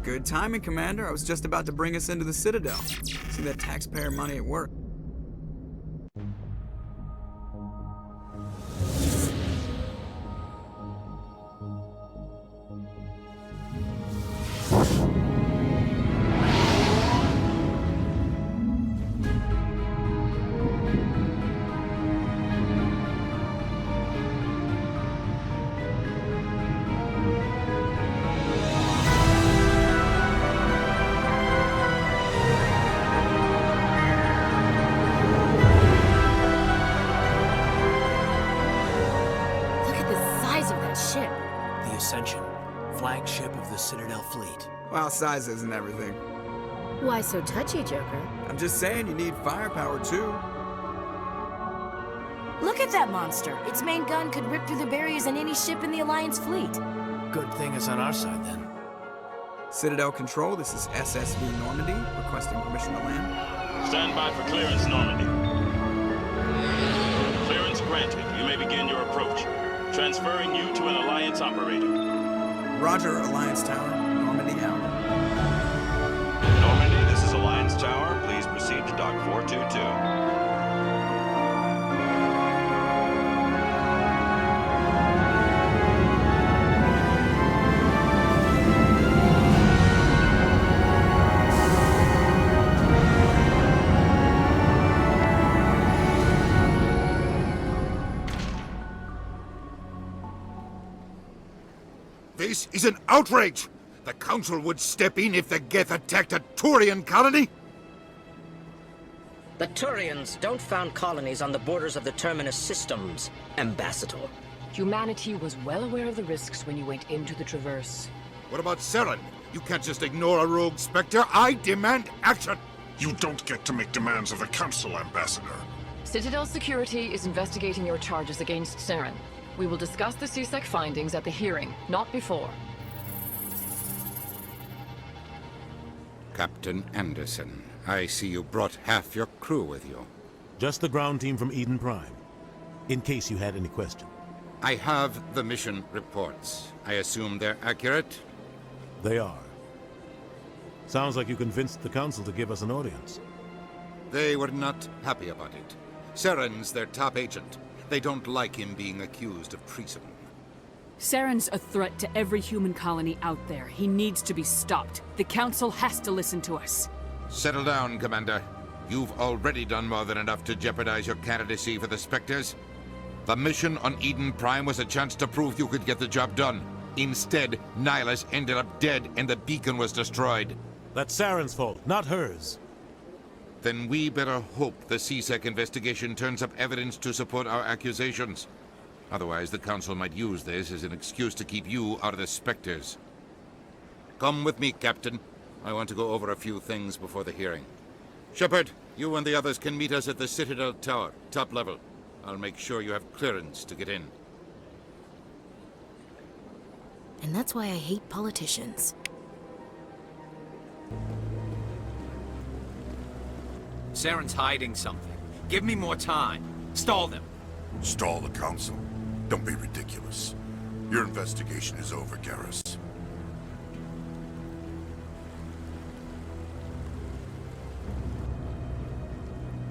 Good timing, Commander. I was just about to bring us into the Citadel. See that taxpayer money at work. Flagship of the Citadel fleet. Well, size isn't everything. Why so touchy, Joker? I'm just saying you need firepower, too. Look at that monster. Its main gun could rip through the barriers in any ship in the Alliance fleet. Good thing it's on our side, then. Citadel Control, this is SSV Normandy, requesting permission to land. Stand by for clearance, Normandy. Clearance granted. You may begin your approach. Transferring you to an Alliance operator. Roger, Alliance Tower. Normandy out. Normandy, this is Alliance Tower. Please proceed to Dock 422. This is an outrage! The Council would step in if the Geth attacked a Turian colony? The Turians don't found colonies on the borders of the Terminus systems, Ambassador. Humanity was well aware of the risks when you went into the Traverse. What about Saren? You can't just ignore a rogue Spectre. I demand action! You don't get to make demands of the Council, Ambassador. Citadel Security is investigating your charges against Saren. We will discuss the CSEC findings at the hearing, not before. Captain Anderson, I see you brought half your crew with you. Just the ground team from Eden Prime, in case you had any question. I have the mission reports. I assume they're accurate? They are. Sounds like you convinced the Council to give us an audience. They were not happy about it. Saren's their top agent. They don't like him being accused of treason. Saren's a threat to every human colony out there. He needs to be stopped. The Council has to listen to us. Settle down, Commander. You've already done more than enough to jeopardize your candidacy for the Spectres. The mission on Eden Prime was a chance to prove you could get the job done. Instead, Nihilus ended up dead and the beacon was destroyed. That's Saren's fault, not hers. Then we better hope the CSEC investigation turns up evidence to support our accusations. Otherwise, the Council might use this as an excuse to keep you out of the Spectres. Come with me, Captain. I want to go over a few things before the hearing. Shepard, you and the others can meet us at the Citadel Tower, top level. I'll make sure you have clearance to get in. And that's why I hate politicians. Saren's hiding something. Give me more time. Stall them. Stall the Council. Don't be ridiculous. Your investigation is over, Garrus.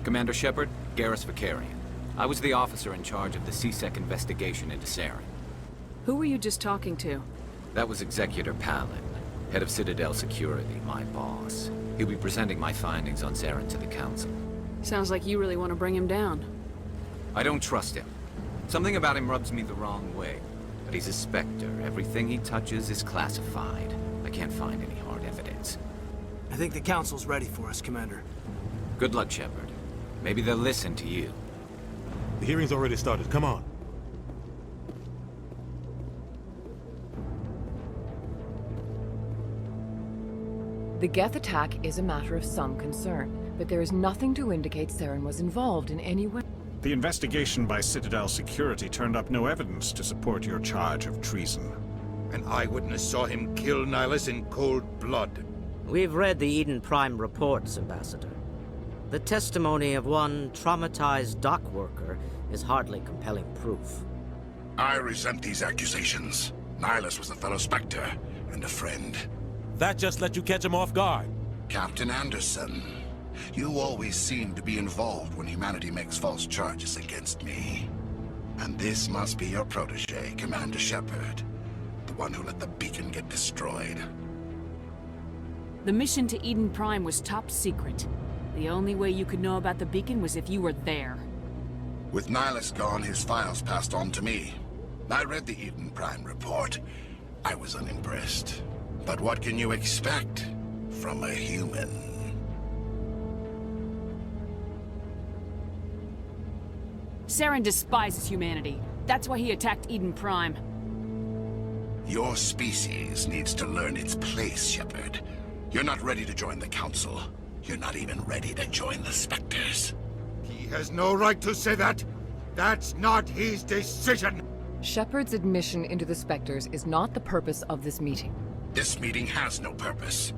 Commander Shepard, Garrus Vicarian. I was the officer in charge of the CSEC investigation into Saren. Who were you just talking to? That was Executor Palin, head of Citadel Security, my boss. He'll be presenting my findings on Saren to the Council. Sounds like you really want to bring him down. I don't trust him. Something about him rubs me the wrong way. But he's a Spectre. Everything he touches is classified. I can't find any hard evidence. I think the Council's ready for us, Commander. Good luck, Shepard. Maybe they'll listen to you. The hearing's already started. Come on. The Geth attack is a matter of some concern, but there is nothing to indicate Saren was involved in any way. The investigation by Citadel Security turned up no evidence to support your charge of treason. An eyewitness saw him kill Nihilus in cold blood. We've read the Eden Prime reports, Ambassador. The testimony of one traumatized dock worker is hardly compelling proof. I resent these accusations. Nihilus was a fellow Spectre and a friend. That just let you catch him off guard. Captain Anderson, you always seem to be involved when humanity makes false charges against me. And this must be your protege, Commander Shepard. The one who let the beacon get destroyed. The mission to Eden Prime was top secret. The only way you could know about the beacon was if you were there. With Nihilus gone, his files passed on to me. I read the Eden Prime report. I was unimpressed. But what can you expect from a human? Saren despises humanity. That's why he attacked Eden Prime. Your species needs to learn its place, Shepard. You're not ready to join the Council. You're not even ready to join the Spectres. He has no right to say that. That's not his decision. Shepard's admission into the Spectres is not the purpose of this meeting. This meeting has no purpose.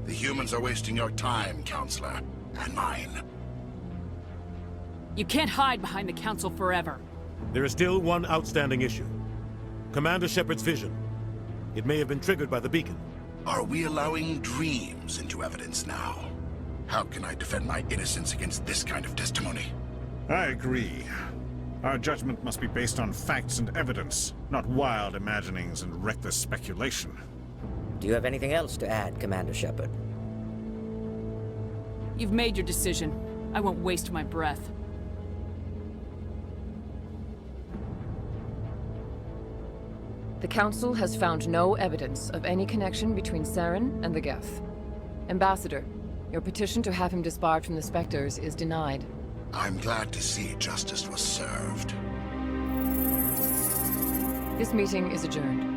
The humans are wasting your time, Counselor, and mine. You can't hide behind the Council forever. There is still one outstanding issue. Commander Shepard's vision. It may have been triggered by the beacon. Are we allowing dreams into evidence now? How can I defend my innocence against this kind of testimony? I agree. Our judgment must be based on facts and evidence, not wild imaginings and reckless speculation. Do you have anything else to add, Commander Shepard? You've made your decision. I won't waste my breath. The Council has found no evidence of any connection between Saren and the Geth. Ambassador, your petition to have him disbarred from the Spectres is denied. I'm glad to see justice was served. This meeting is adjourned.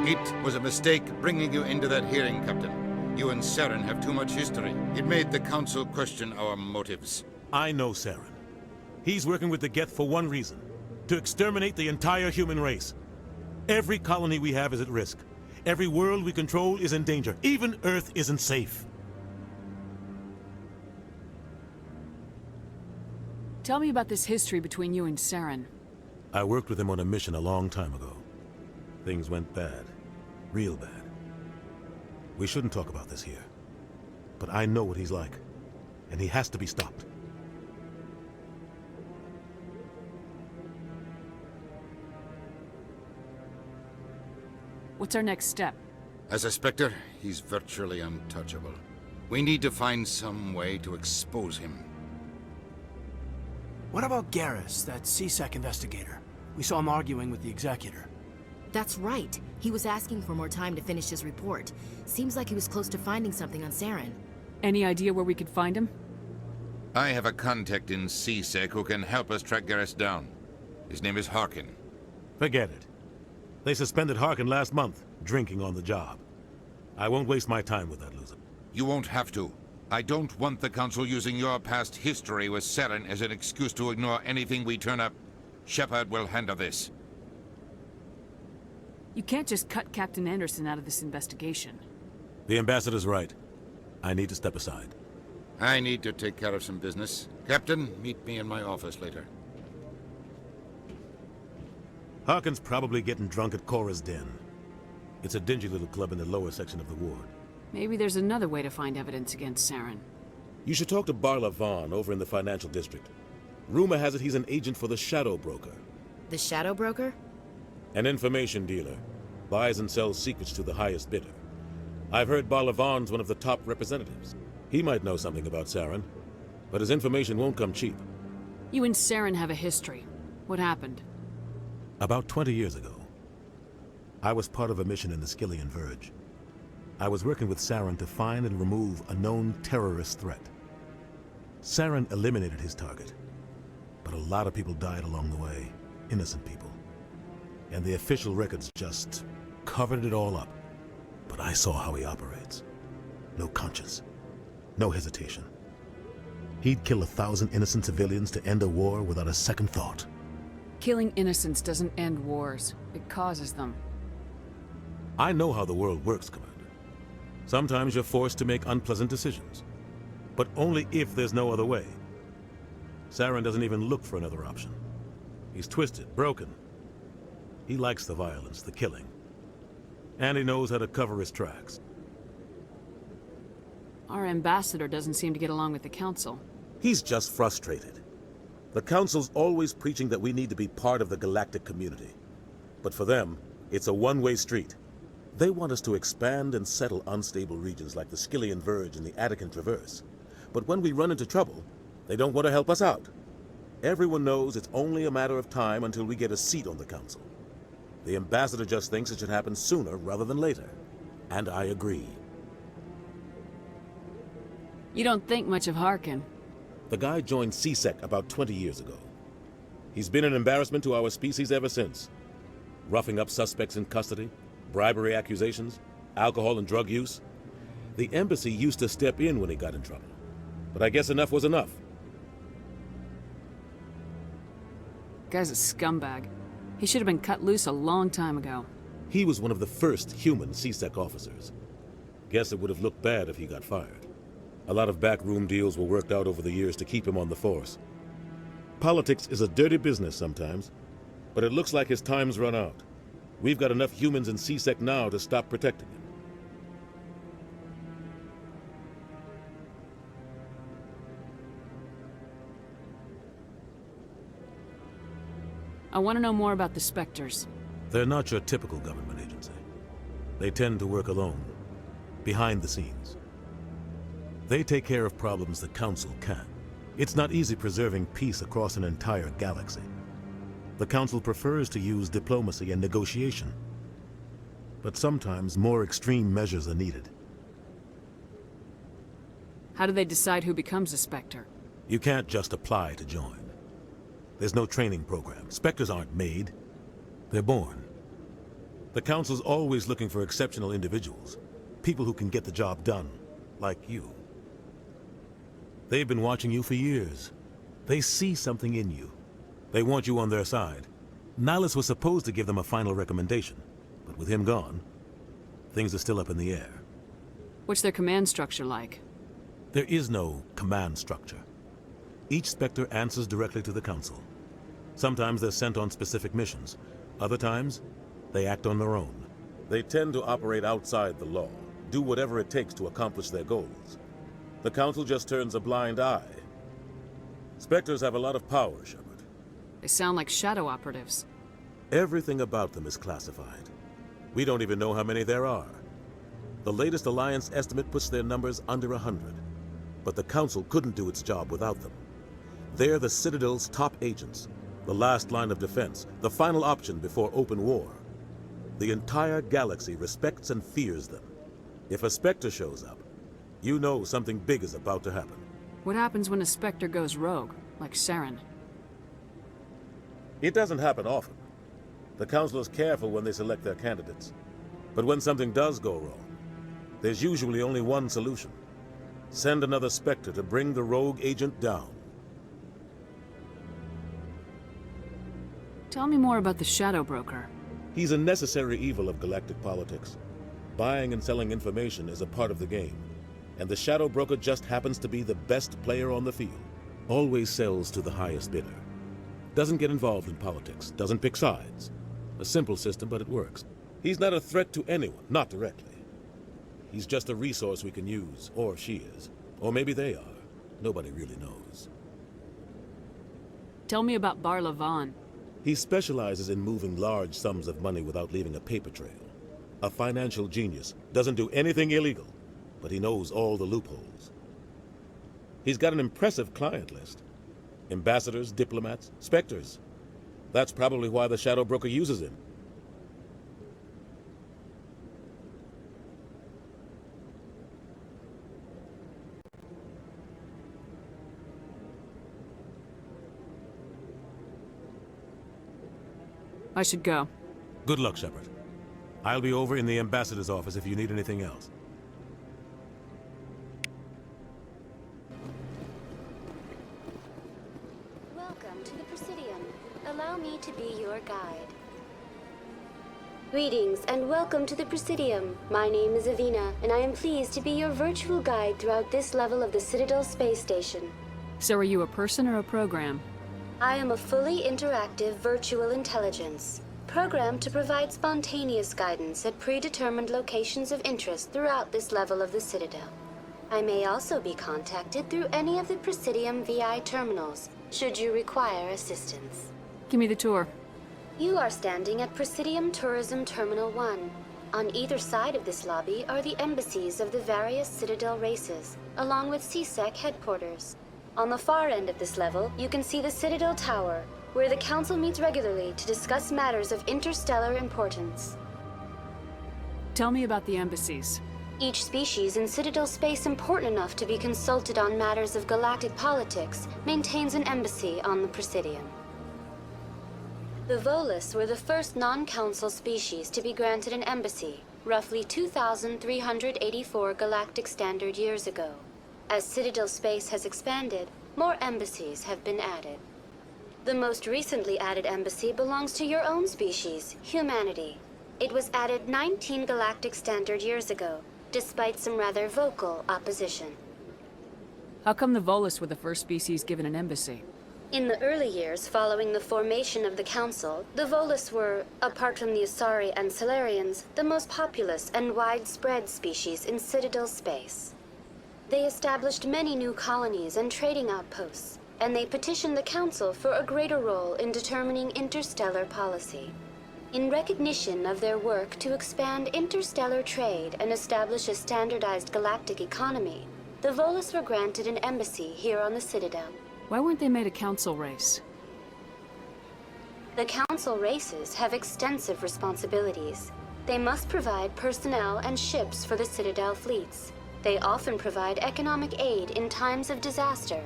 It was a mistake bringing you into that hearing, Captain. You and Saren have too much history. It made the Council question our motives. I know Saren. He's working with the Geth for one reason. To exterminate the entire human race. Every colony we have is at risk. Every world we control is in danger. Even Earth isn't safe. Tell me about this history between you and Saren. I worked with him on a mission a long time ago. Things went bad. Real bad. We shouldn't talk about this here. But I know what he's like. And he has to be stopped. What's our next step? As a Spectre, he's virtually untouchable. We need to find some way to expose him. What about Garrus, that CSEC investigator? We saw him arguing with the Executor. That's right. He was asking for more time to finish his report. Seems like he was close to finding something on Saren. Any idea where we could find him? I have a contact in CSEC who can help us track Garrus down. His name is Harkin. Forget it. They suspended Harkin last month, drinking on the job. I won't waste my time with that loser. You won't have to. I don't want the Council using your past history with Saren as an excuse to ignore anything we turn up. Shepard will handle this. You can't just cut Captain Anderson out of this investigation. The Ambassador's right. I need to step aside. I need to take care of some business. Captain, meet me in my office later. Harkin's probably getting drunk at Cora's Den. It's a dingy little club in the lower section of the ward. Maybe there's another way to find evidence against Saren. You should talk to Barla Vaughn over in the financial district. Rumor has it he's an agent for the Shadow Broker. The Shadow Broker? An information dealer. Buys and sells secrets to the highest bidder. I've heard Barla Vaughn's one of the top representatives. He might know something about Saren, but his information won't come cheap. You and Saren have a history. What happened? About 20 years ago, I was part of a mission in the Skylian Verge. I was working with Saren to find and remove a known terrorist threat. Saren eliminated his target, but a lot of people died along the way, innocent people. And the official records just covered it all up. But I saw how he operates. No conscience, no hesitation. He'd kill 1,000 innocent civilians to end a war without a second thought. Killing innocents doesn't end wars. It causes them. I know how the world works, Commander. Sometimes you're forced to make unpleasant decisions. But only if there's no other way. Saren doesn't even look for another option. He's twisted, broken. He likes the violence, the killing. And he knows how to cover his tracks. Our ambassador doesn't seem to get along with the Council. He's just frustrated. The Council's always preaching that we need to be part of the galactic community. But for them, it's a one-way street. They want us to expand and settle unstable regions like the Skylian Verge and the Attican Traverse. But when we run into trouble, they don't want to help us out. Everyone knows it's only a matter of time until we get a seat on the Council. The ambassador just thinks it should happen sooner rather than later. And I agree. You don't think much of Harkin. The guy joined CSEC about 20 years ago. He's been an embarrassment to our species ever since. Roughing up suspects in custody, bribery accusations, alcohol and drug use. The embassy used to step in when he got in trouble. But I guess enough was enough. Guy's a scumbag. He should have been cut loose a long time ago. He was one of the first human CSEC officers. Guess it would have looked bad if he got fired. A lot of backroom deals were worked out over the years to keep him on the force. Politics is a dirty business sometimes, but it looks like his time's run out. We've got enough humans in CSEC now to stop protecting him. I want to know more about the Spectres. They're not your typical government agency. They tend to work alone, behind the scenes. They take care of problems the Council can't. It's not easy preserving peace across an entire galaxy. The Council prefers to use diplomacy and negotiation. But sometimes more extreme measures are needed. How do they decide who becomes a Spectre? You can't just apply to join. There's no training program. Spectres aren't made. They're born. The Council's always looking for exceptional individuals. People who can get the job done, like you. They've been watching you for years. They see something in you. They want you on their side. Nihilus was supposed to give them a final recommendation, but with him gone, things are still up in the air. What's their command structure like? There is no command structure. Each Spectre answers directly to the Council. Sometimes they're sent on specific missions. Other times, they act on their own. They tend to operate outside the law, do whatever it takes to accomplish their goals. The Council just turns a blind eye. Spectres have a lot of power, Shepard. They sound like shadow operatives. Everything about them is classified. We don't even know how many there are. The latest Alliance estimate puts their numbers under 100. But the Council couldn't do its job without them. They're the Citadel's top agents, the last line of defense, the final option before open war. The entire galaxy respects and fears them. If a Spectre shows up, you know something big is about to happen. What happens when a Spectre goes rogue, like Saren? It doesn't happen often. The Council is careful when they select their candidates. But when something does go wrong, there's usually only one solution. Send another Spectre to bring the rogue agent down. Tell me more about the Shadow Broker. He's a necessary evil of galactic politics. Buying and selling information is a part of the game. And the Shadow Broker just happens to be the best player on the field. Always sells to the highest bidder. Doesn't get involved in politics, doesn't pick sides. A simple system, but it works. He's not a threat to anyone, not directly. He's just a resource we can use, or she is. Or maybe they are. Nobody really knows. Tell me about Bar Lavan. He specializes in moving large sums of money without leaving a paper trail. A financial genius, doesn't do anything illegal, but he knows all the loopholes. He's got an impressive client list. Ambassadors, diplomats, Spectres. That's probably why the Shadow Broker uses him. I should go. Good luck, Shepard. I'll be over in the Ambassador's office if you need anything else. Welcome to the Presidium. Allow me to be your guide. Greetings and welcome to the Presidium. My name is Avina, and I am pleased to be your virtual guide throughout this level of the Citadel space station. So are you a person or a program? I am a fully interactive virtual intelligence, programmed to provide spontaneous guidance at predetermined locations of interest throughout this level of the Citadel. I may also be contacted through any of the Presidium VI terminals, should you require assistance. Give me the tour. You are standing at Presidium Tourism Terminal 1. On either side of this lobby are the embassies of the various Citadel races, along with CSEC headquarters. On the far end of this level, you can see the Citadel Tower, where the Council meets regularly to discuss matters of interstellar importance. Tell me about the embassies. Each species in Citadel space important enough to be consulted on matters of galactic politics maintains an embassy on the Presidium. The Volus were the first non-Council species to be granted an embassy, roughly 2,384 galactic standard years ago. As Citadel space has expanded, more embassies have been added. The most recently added embassy belongs to your own species, humanity. It was added 19 galactic standard years ago, despite some rather vocal opposition. How come the Volus were the first species given an embassy? In the early years following the formation of the Council, the Volus were, apart from the Asari and Solarians, the most populous and widespread species in Citadel space. They established many new colonies and trading outposts, and they petitioned the Council for a greater role in determining interstellar policy. In recognition of their work to expand interstellar trade and establish a standardized galactic economy, the Volus were granted an embassy here on the Citadel. Why weren't they made a council race? The Council races have extensive responsibilities. They must provide personnel and ships for the Citadel fleets. They often provide economic aid in times of disaster.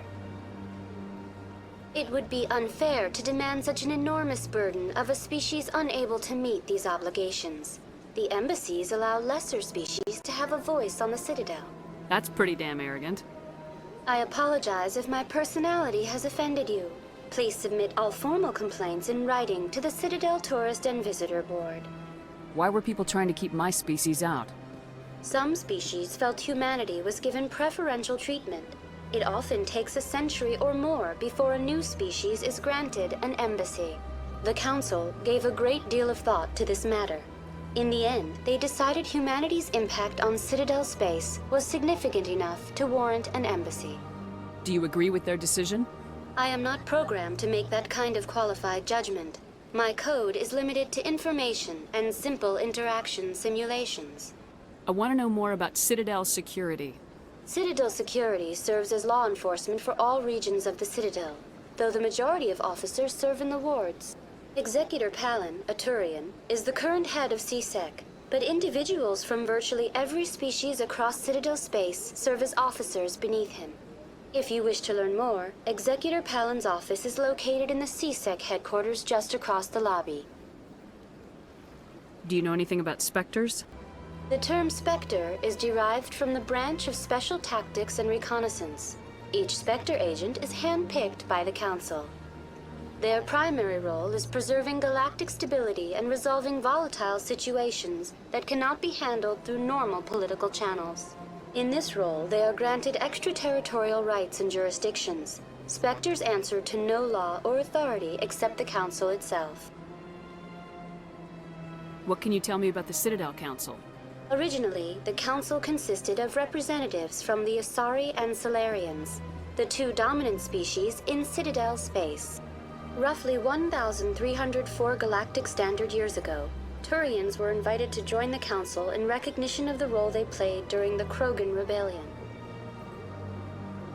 It would be unfair to demand such an enormous burden of a species unable to meet these obligations. The embassies allow lesser species to have a voice on the Citadel. That's pretty damn arrogant. I apologize if my personality has offended you. Please submit all formal complaints in writing to the Citadel Tourist and Visitor Board. Why were people trying to keep my species out? Some species felt humanity was given preferential treatment. It often takes a century or more before a new species is granted an embassy. The Council gave a great deal of thought to this matter. In the end, they decided humanity's impact on Citadel space was significant enough to warrant an embassy. Do you agree with their decision? I am not programmed to make that kind of qualified judgment. My code is limited to information and simple interaction simulations. I want to know more about Citadel security. Citadel security serves as law enforcement for all regions of the Citadel, though the majority of officers serve in the wards. Executor Palin, a Turian, is the current head of CSEC, but individuals from virtually every species across Citadel space serve as officers beneath him. If you wish to learn more, Executor Palin's office is located in the CSEC headquarters just across the lobby. Do you know anything about Spectres? The term Spectre is derived from the branch of Special Tactics and Reconnaissance. Each Spectre agent is handpicked by the Council. Their primary role is preserving galactic stability and resolving volatile situations that cannot be handled through normal political channels. In this role, they are granted extraterritorial rights and jurisdictions. Spectres answer to no law or authority except the Council itself. What can you tell me about the Citadel Council? Originally, the Council consisted of representatives from the Asari and Solarians, the two dominant species in Citadel space. Roughly 1,304 galactic standard years ago, Turians were invited to join the Council in recognition of the role they played during the Krogan Rebellion.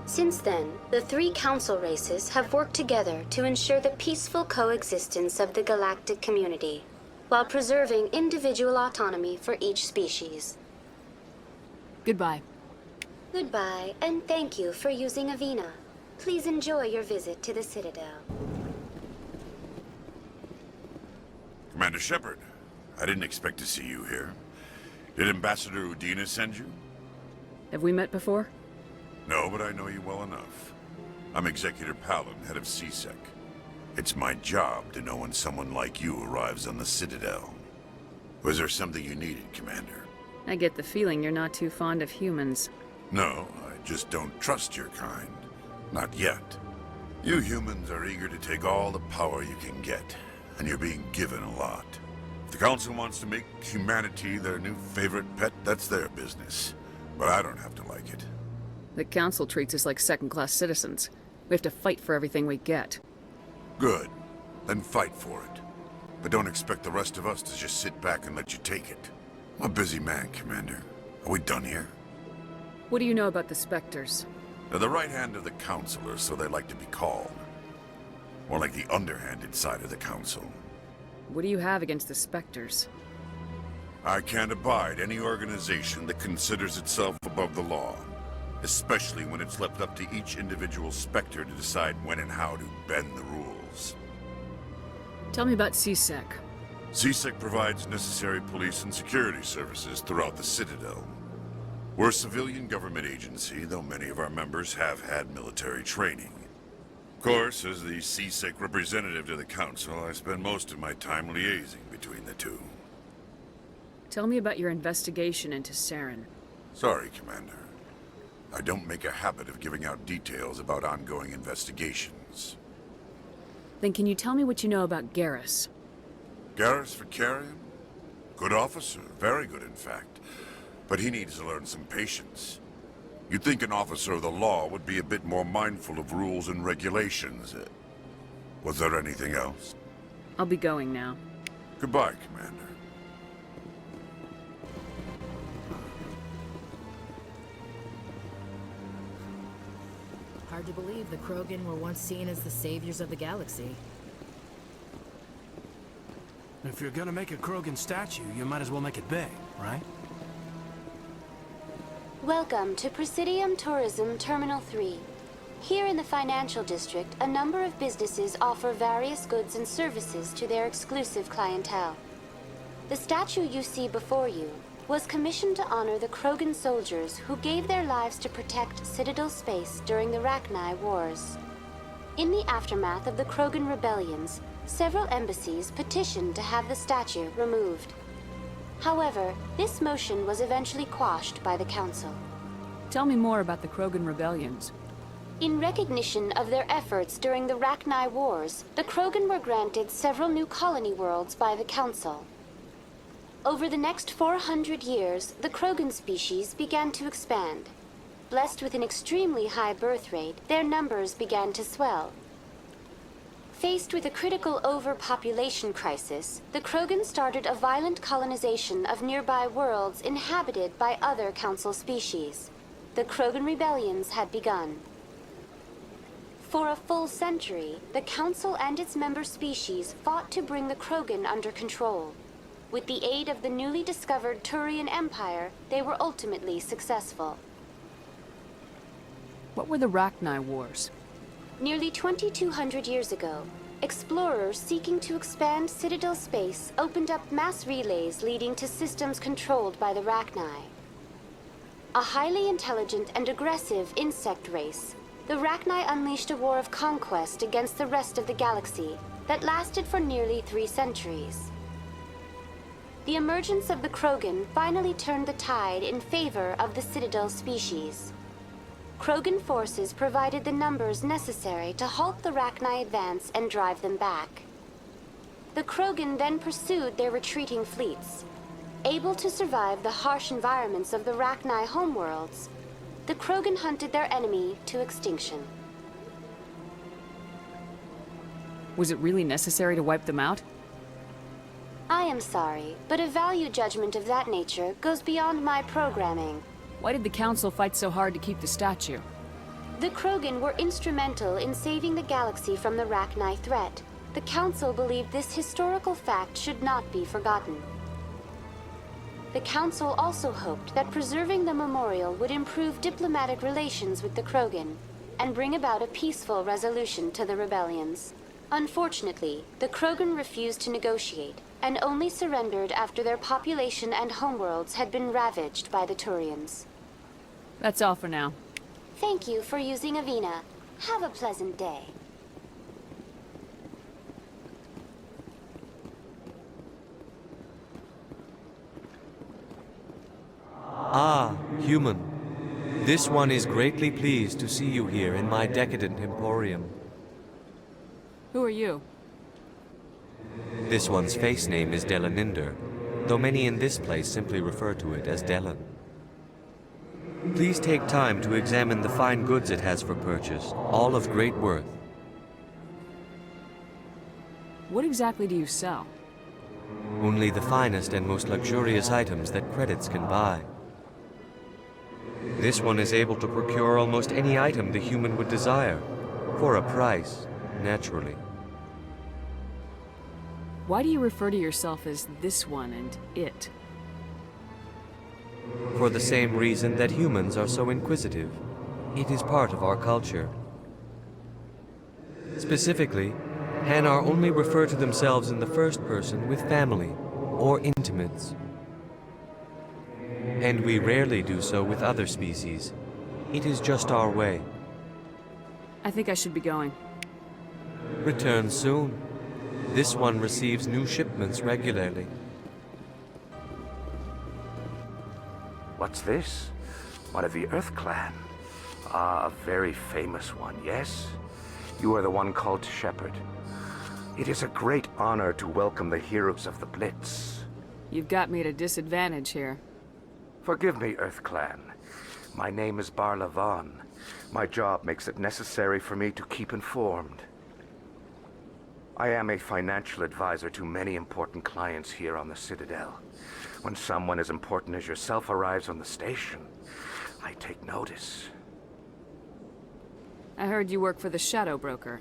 Since then, the three Council races have worked together to ensure the peaceful coexistence of the galactic community, while preserving individual autonomy for each species. Goodbye. Goodbye, and thank you for using Avina. Please enjoy your visit to the Citadel. Commander Shepard, I didn't expect to see you here. Did Ambassador Udina send you? Have we met before? No, but I know you well enough. I'm Executor Palin, head of CSEC. It's my job to know when someone like you arrives on the Citadel. Was there something you needed, Commander? I get the feeling you're not too fond of humans. No, I just don't trust your kind. Not yet. You humans are eager to take all the power you can get, and you're being given a lot. If the Council wants to make humanity their new favorite pet, that's their business. But I don't have to like it. The Council treats us like second-class citizens. We have to fight for everything we get. Good. Then fight for it. But don't expect the rest of us to just sit back and let you take it. I'm a busy man, Commander. Are we done here? What do you know about the Spectres? They're the right hand of the Council, or so they like to be called. More like the underhanded side of the Council. What do you have against the Spectres? I can't abide any organization that considers itself above the law. Especially when it's left up to each individual Spectre to decide when and how to bend the rules. Tell me about CSEC. CSEC provides necessary police and security services throughout the Citadel. We're a civilian government agency, though many of our members have had military training. Of course, as the CSEC representative to the Council, I spend most of my time liaising between the two. Tell me about your investigation into Saren. Sorry, Commander. I don't make a habit of giving out details about ongoing investigations. Then can you tell me what you know about Garrus? Garrus Vicarian? Good officer, very good in fact. But he needs to learn some patience. You'd think an officer of the law would be a bit more mindful of rules and regulations. Was there anything else? I'll be going now. Goodbye, Commander. Hard to believe the Krogan were once seen as the saviors of the galaxy. If you're gonna make a Krogan statue, you might as well make it big, right? Welcome to Presidium Tourism Terminal 3. Here in the financial district, a number of businesses offer various goods and services to their exclusive clientele. The statue you see before you was commissioned to honor the Krogan soldiers who gave their lives to protect Citadel space during the Rachni Wars. In the aftermath of the Krogan rebellions, several embassies petitioned to have the statue removed. However, this motion was eventually quashed by the Council. Tell me more about the Krogan rebellions. In recognition of their efforts during the Rachni Wars, the Krogan were granted several new colony worlds by the Council. Over the next 400 years, the Krogan species began to expand. Blessed with an extremely high birth rate, their numbers began to swell. Faced with a critical overpopulation crisis, the Krogan started a violent colonization of nearby worlds inhabited by other Council species. The Krogan rebellions had begun. For a full century, the Council and its member species fought to bring the Krogan under control. With the aid of the newly discovered Turian Empire, they were ultimately successful. What were the Rachni Wars? Nearly 2,200 years ago, explorers seeking to expand Citadel space opened up mass relays leading to systems controlled by the Rachni. A highly intelligent and aggressive insect race, the Rachni unleashed a war of conquest against the rest of the galaxy that lasted for nearly 3 centuries. The emergence of the Krogan finally turned the tide in favor of the Citadel species. Krogan forces provided the numbers necessary to halt the Rachni advance and drive them back. The Krogan then pursued their retreating fleets. Able to survive the harsh environments of the Rachni homeworlds, the Krogan hunted their enemy to extinction. Was it really necessary to wipe them out? I am sorry, but a value judgment of that nature goes beyond my programming. Why did the Council fight so hard to keep the statue? The Krogan were instrumental in saving the galaxy from the Rachni threat. The Council believed this historical fact should not be forgotten. The Council also hoped that preserving the memorial would improve diplomatic relations with the Krogan and bring about a peaceful resolution to the rebellions. Unfortunately, the Krogan refused to negotiate and only surrendered after their population and homeworlds had been ravaged by the Turians. That's all for now. Thank you for using Avina. Have a pleasant day. Ah, human. This one is greatly pleased to see you here in my decadent emporium. Who are you? This one's face name is Delaninder, though many in this place simply refer to it as Delan. Please take time to examine the fine goods it has for purchase, all of great worth. What exactly do you sell? Only the finest and most luxurious items that credits can buy. This one is able to procure almost any item the human would desire, for a price, naturally. Why do you refer to yourself as this one and it? For the same reason that humans are so inquisitive. It is part of our culture. Specifically, Hanar only refer to themselves in the first person with family or intimates. And we rarely do so with other species. It is just our way. I think I should be going. Return soon. This one receives new shipments regularly. What's this? One of the Earth Clan. Ah, a very famous one, yes? You are the one called Shepard. It is a great honor to welcome the heroes of the Blitz. You've got me at a disadvantage here. Forgive me, Earth Clan. My name is Barla Vaughn. My job makes it necessary for me to keep informed. I am a financial advisor to many important clients here on the Citadel. When someone as important as yourself arrives on the station, I take notice. I heard you work for the Shadow Broker.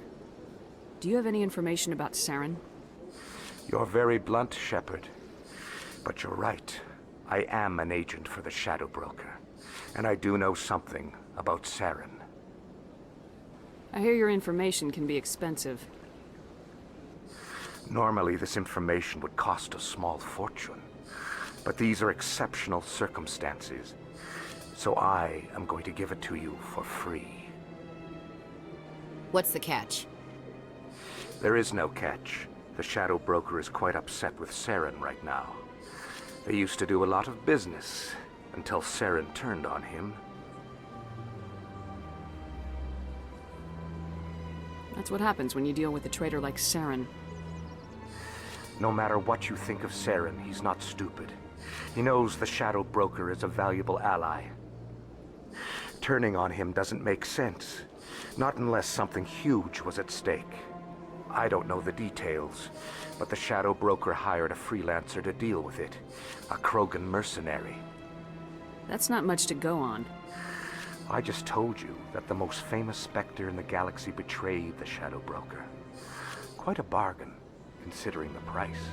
Do you have any information about Saren? You're very blunt, Shepard. But you're right. I am an agent for the Shadow Broker. And I do know something about Saren. I hear your information can be expensive. Normally, this information would cost a small fortune. But these are exceptional circumstances. So I am going to give it to you for free. What's the catch? There is no catch. The Shadow Broker is quite upset with Saren right now. They used to do a lot of business, until Saren turned on him. That's what happens when you deal with a traitor like Saren. No matter what you think of Saren, he's not stupid. He knows the Shadow Broker is a valuable ally. Turning on him doesn't make sense. Not unless something huge was at stake. I don't know the details, but the Shadow Broker hired a freelancer to deal with it. A Krogan mercenary. That's not much to go on. I just told you that the most famous Spectre in the galaxy betrayed the Shadow Broker. Quite a bargain, considering the price.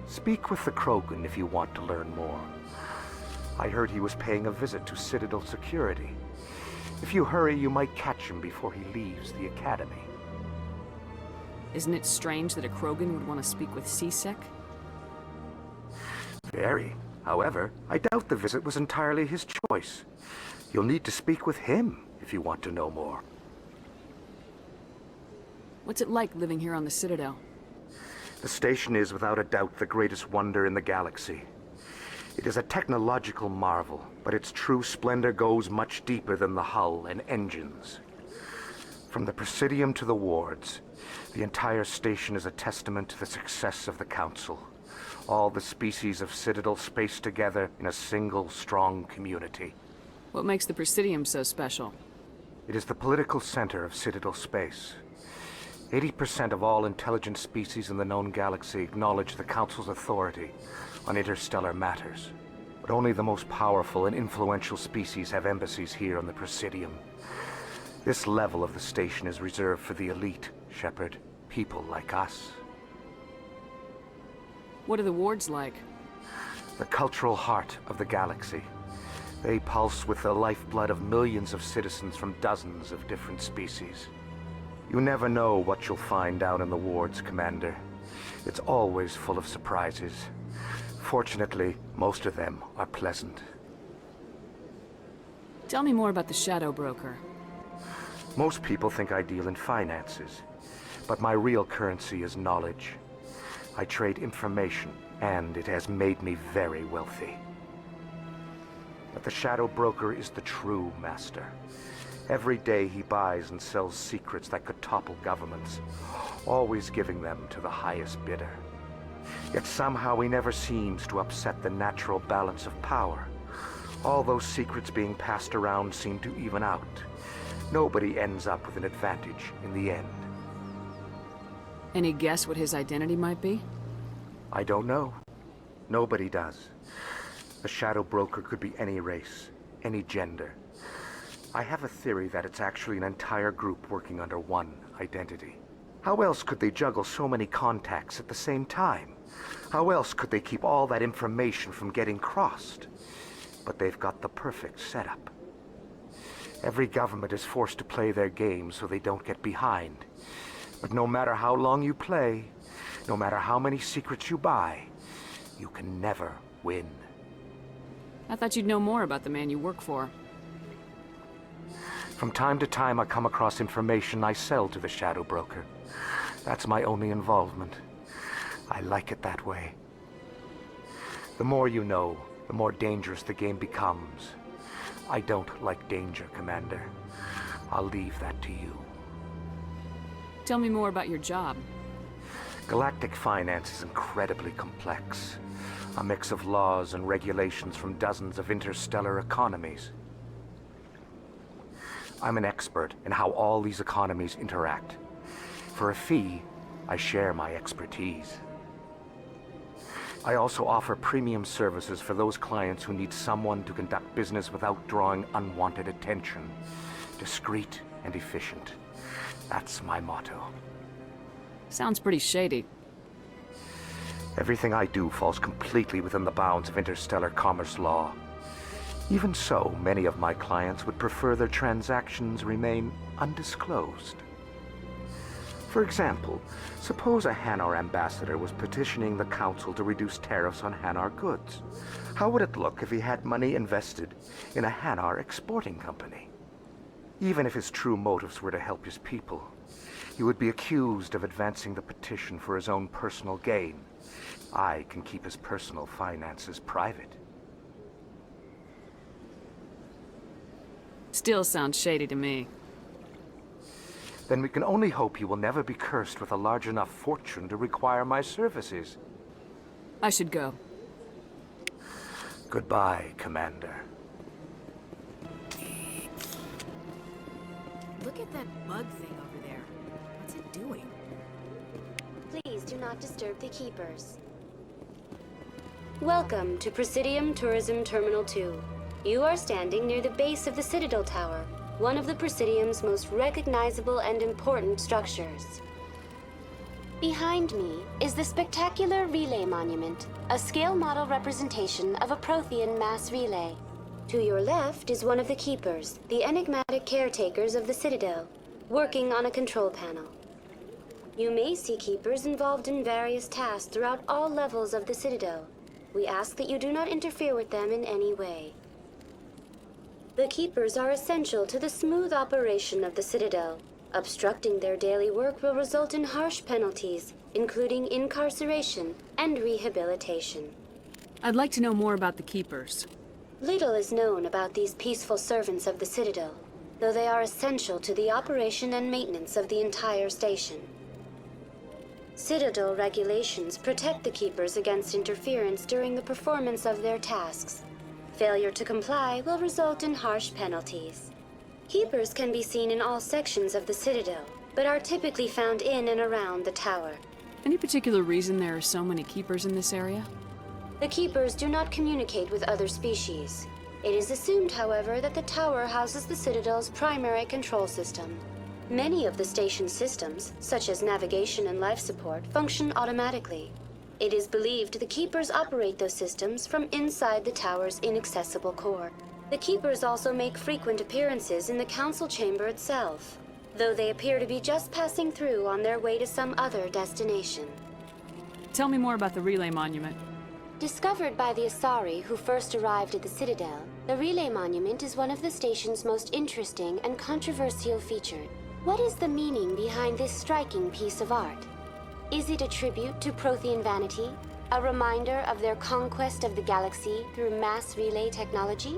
Speak with the Krogan if you want to learn more. I heard he was paying a visit to Citadel security. If you hurry, you might catch him before he leaves the Academy. Isn't it strange that a Krogan would want to speak with C-Sec? Very. However, I doubt the visit was entirely his choice. You'll need to speak with him if you want to know more. What's it like living here on the Citadel? The station is without a doubt the greatest wonder in the galaxy. It is a technological marvel, but its true splendor goes much deeper than the hull and engines. From the Presidium to the wards, the entire station is a testament to the success of the Council. All the species of Citadel spaced together in a single, strong community. What makes the Presidium so special? It is the political center of Citadel space. 80% of all intelligent species in the known galaxy acknowledge the Council's authority on interstellar matters. But only the most powerful and influential species have embassies here on the Presidium. This level of the station is reserved for the elite, Shepard. People like us. What are the wards like? The cultural heart of the galaxy. They pulse with the lifeblood of millions of citizens from dozens of different species. You never know what you'll find down in the wards, Commander. It's always full of surprises. Fortunately, most of them are pleasant. Tell me more about the Shadow Broker. Most people think I deal in finances, but my real currency is knowledge. I trade information, and it has made me very wealthy. But the Shadow Broker is the true master. Every day he buys and sells secrets that could topple governments, always giving them to the highest bidder. Yet somehow he never seems to upset the natural balance of power. All those secrets being passed around seem to even out. Nobody ends up with an advantage in the end. Any guess what his identity might be? I don't know. Nobody does. A Shadow Broker could be any race, any gender. I have a theory that it's actually an entire group working under one identity. How else could they juggle so many contacts at the same time? How else could they keep all that information from getting crossed? But they've got the perfect setup. Every government is forced to play their game so they don't get behind. But no matter how long you play, no matter how many secrets you buy, you can never win. I thought you'd know more about the man you work for. From time to time, I come across information I sell to the Shadow Broker. That's my only involvement. I like it that way. The more you know, the more dangerous the game becomes. I don't like danger, Commander. I'll leave that to you. Tell me more about your job. Galactic finance is incredibly complex. A mix of laws and regulations from dozens of interstellar economies. I'm an expert in how all these economies interact. For a fee, I share my expertise. I also offer premium services for those clients who need someone to conduct business without drawing unwanted attention. Discreet and efficient. That's my motto. Sounds pretty shady. Everything I do falls completely within the bounds of interstellar commerce law. Even so, many of my clients would prefer their transactions remain undisclosed. For example, suppose a Hanar ambassador was petitioning the Council to reduce tariffs on Hanar goods. How would it look if he had money invested in a Hanar exporting company? Even if his true motives were to help his people, he would be accused of advancing the petition for his own personal gain. I can keep his personal finances private. Still sounds shady to me. Then we can only hope you will never be cursed with a large enough fortune to require my services. I should go. Goodbye, Commander. Look at that bug thing over there. What's it doing? Please do not disturb the Keepers. Welcome to Presidium Tourism Terminal 2. You are standing near the base of the Citadel Tower, one of the Presidium's most recognizable and important structures. Behind me is the spectacular Relay Monument, a scale model representation of a Prothean mass relay. To your left is one of the Keepers, the enigmatic caretakers of the Citadel, working on a control panel. You may see Keepers involved in various tasks throughout all levels of the Citadel. We ask that you do not interfere with them in any way. The Keepers are essential to the smooth operation of the Citadel. Obstructing their daily work will result in harsh penalties, including incarceration and rehabilitation. I'd like to know more about the Keepers. Little is known about these peaceful servants of the Citadel, though they are essential to the operation and maintenance of the entire station. Citadel regulations protect the Keepers against interference during the performance of their tasks. Failure to comply will result in harsh penalties. Keepers can be seen in all sections of the Citadel, but are typically found in and around the tower. Any particular reason there are so many Keepers in this area? The Keepers do not communicate with other species. It is assumed, however, that the tower houses the Citadel's primary control system. Many of the station's systems, such as navigation and life support, function automatically. It is believed the Keepers operate those systems from inside the tower's inaccessible core. The Keepers also make frequent appearances in the Council chamber itself, though they appear to be just passing through on their way to some other destination. Tell me more about the Relay Monument. Discovered by the Asari who first arrived at the Citadel, the Relay Monument is one of the station's most interesting and controversial features. What is the meaning behind this striking piece of art? Is it a tribute to Prothean vanity? A reminder of their conquest of the galaxy through mass relay technology?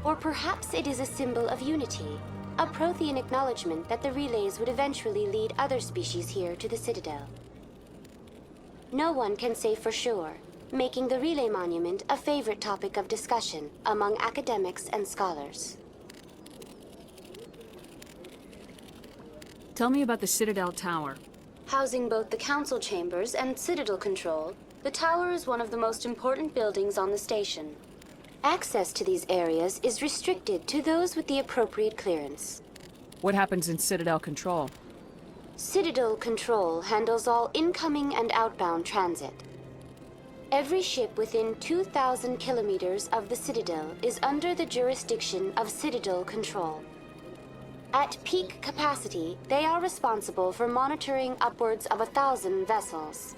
Or perhaps it is a symbol of unity, a Prothean acknowledgement that the relays would eventually lead other species here to the Citadel. No one can say for sure, making the relay monument a favorite topic of discussion among academics and scholars. Tell me about the Citadel Tower. Housing both the council chambers and Citadel control, the tower is one of the most important buildings on the station. Access to these areas is restricted to those with the appropriate clearance. What happens in Citadel control? Citadel control handles all incoming and outbound transit. Every ship within 2,000 kilometers of the Citadel is under the jurisdiction of Citadel control. At peak capacity, they are responsible for monitoring upwards of 1,000 vessels.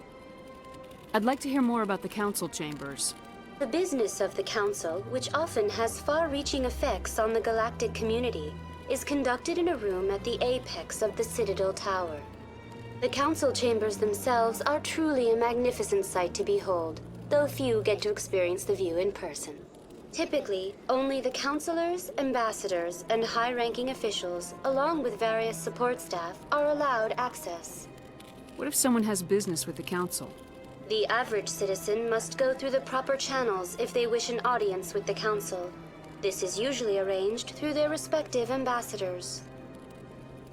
I'd like to hear more about the council chambers. The business of the Council, which often has far-reaching effects on the galactic community, is conducted in a room at the apex of the Citadel Tower. The Council chambers themselves are truly a magnificent sight to behold, though few get to experience the view in person. Typically, only the councilors, ambassadors, and high-ranking officials, along with various support staff, are allowed access. What if someone has business with the council? The average citizen must go through the proper channels if they wish an audience with the council. This is usually arranged through their respective ambassadors.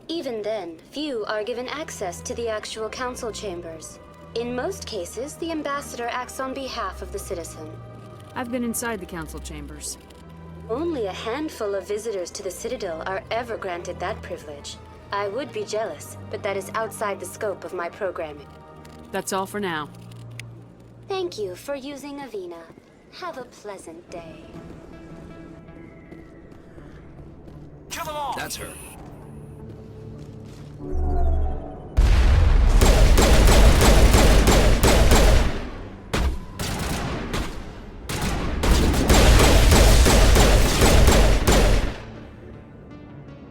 Even then, few are given access to the actual council chambers. In most cases, the ambassador acts on behalf of the citizen. I've been inside the council chambers. Only a handful of visitors to the Citadel are ever granted that privilege. I would be jealous, but that is outside the scope of my programming. That's all for now. Thank you for using Avina. Have a pleasant day. Kill them all! That's her.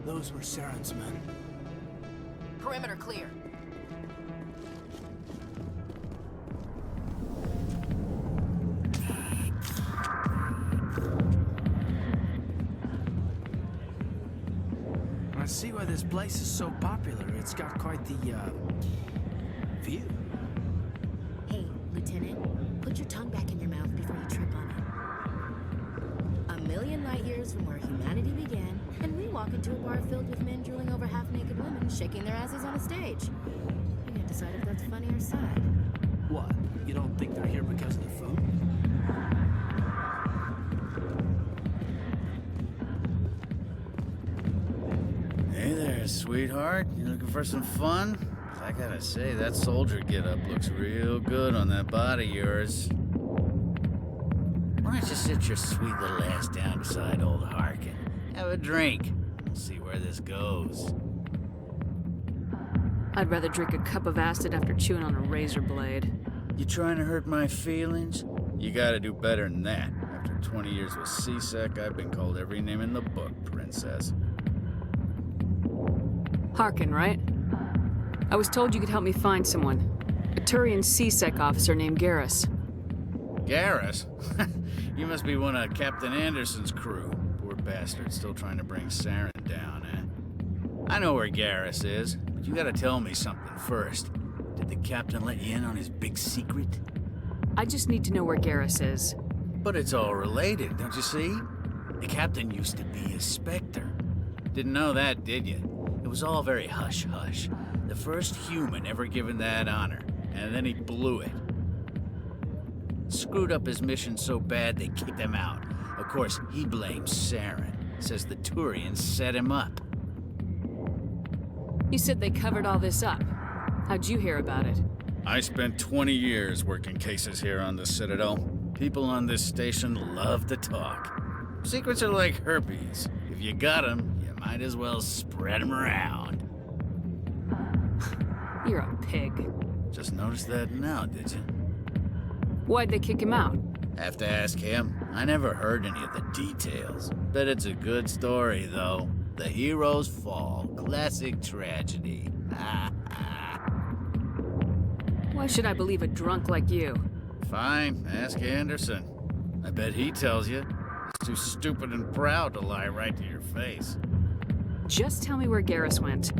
Those were Saren's men. Perimeter clear. I see why this place is so popular. It's got quite the, view. Hey, Lieutenant, put your tongue back in your mouth before you trip on it. A million light years from where humanity began, and we walk into a bar filled with men drooling over half-naked women, shaking their asses on a stage. You can't decide if that's funny or sad. What? You don't think they're here because of the food? Hey there, sweetheart. You looking for some fun? I gotta say, that soldier getup looks real good on that body of yours. Why don't you sit your sweet little ass down beside old Harkin? Have a drink. We'll see where this goes. I'd rather drink a cup of acid after chewing on a razor blade. You trying to hurt my feelings? You gotta do better than that. After 20 years with C-Sec, I've been called every name in the book, princess. Harkin, right? I was told you could help me find someone. A Turian C-Sec officer named Garrus. Garrus? You must be one of Captain Anderson's crew. Poor bastard, still trying to bring Saren down, eh? I know where Garrus is, but you gotta tell me something first. Did the captain let you in on his big secret? I just need to know where Garrus is. But it's all related, don't you see? The captain used to be a Spectre. Didn't know that, did you? It was all very hush-hush. The first human ever given that honor, and then he blew it. Screwed up his mission so bad they kicked him out. Of course, he blames Saren. Says the Turians set him up. You said they covered all this up. How'd you hear about it? I spent 20 years working cases here on the Citadel. People on this station love to talk. Secrets are like herpes. If you got them, you might as well spread them around. You're a pig. Just noticed that now, did you? Why'd they kick him out? Have to ask him. I never heard any of the details. Bet it's a good story, though. The hero's fall. Classic tragedy. Why should I believe a drunk like you? Fine, ask Anderson. I bet he tells you. too stupid and proud to lie right to your face. Just tell me where Garrus went.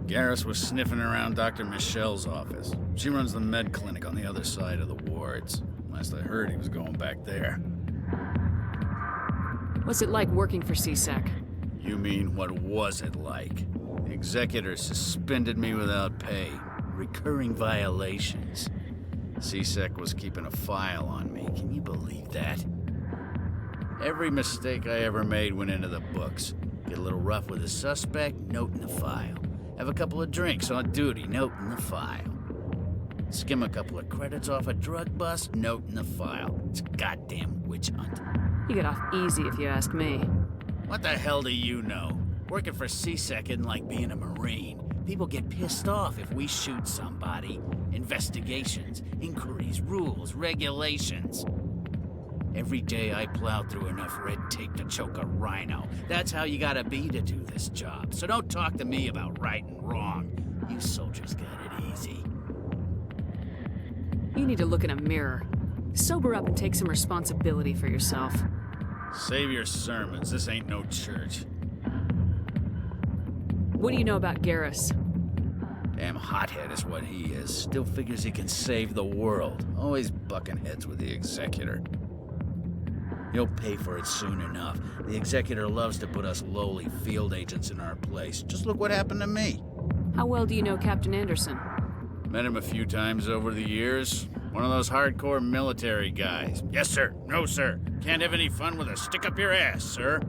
Garrus was sniffing around Dr. Michelle's office. She runs the med clinic on the other side of the wards. Last I heard, he was going back there. What's it like working for CSEC? You mean, what was it like? The executor suspended me without pay. Recurring violations. CSEC was keeping a file on me. Can you believe that? Every mistake I ever made went into the books. Get a little rough with a suspect, note in the file. Have a couple of drinks on duty, note in the file. Skim a couple of credits off a drug bust, note in the file. It's a goddamn witch hunt. You get off easy if you ask me. What the hell do you know? Working for CSEC isn't like being a Marine. People get pissed off if we shoot somebody. Investigations, inquiries, rules, regulations. Every day I plow through enough red tape to choke a rhino. That's how you gotta be to do this job. So don't talk to me about right and wrong. You soldiers got it easy. You need to look in a mirror. Sober up and take some responsibility for yourself. Save your sermons. This ain't no church. What do you know about Garrus? Damn hothead is what he is. Still figures he can save the world. Always bucking heads with the executor. He'll pay for it soon enough. The executor loves to put us lowly field agents in our place. Just look what happened to me. How well do you know Captain Anderson? Met him a few times over the years. One of those hardcore military guys. Yes, sir. No, sir. Can't have any fun with a stick up your ass, sir.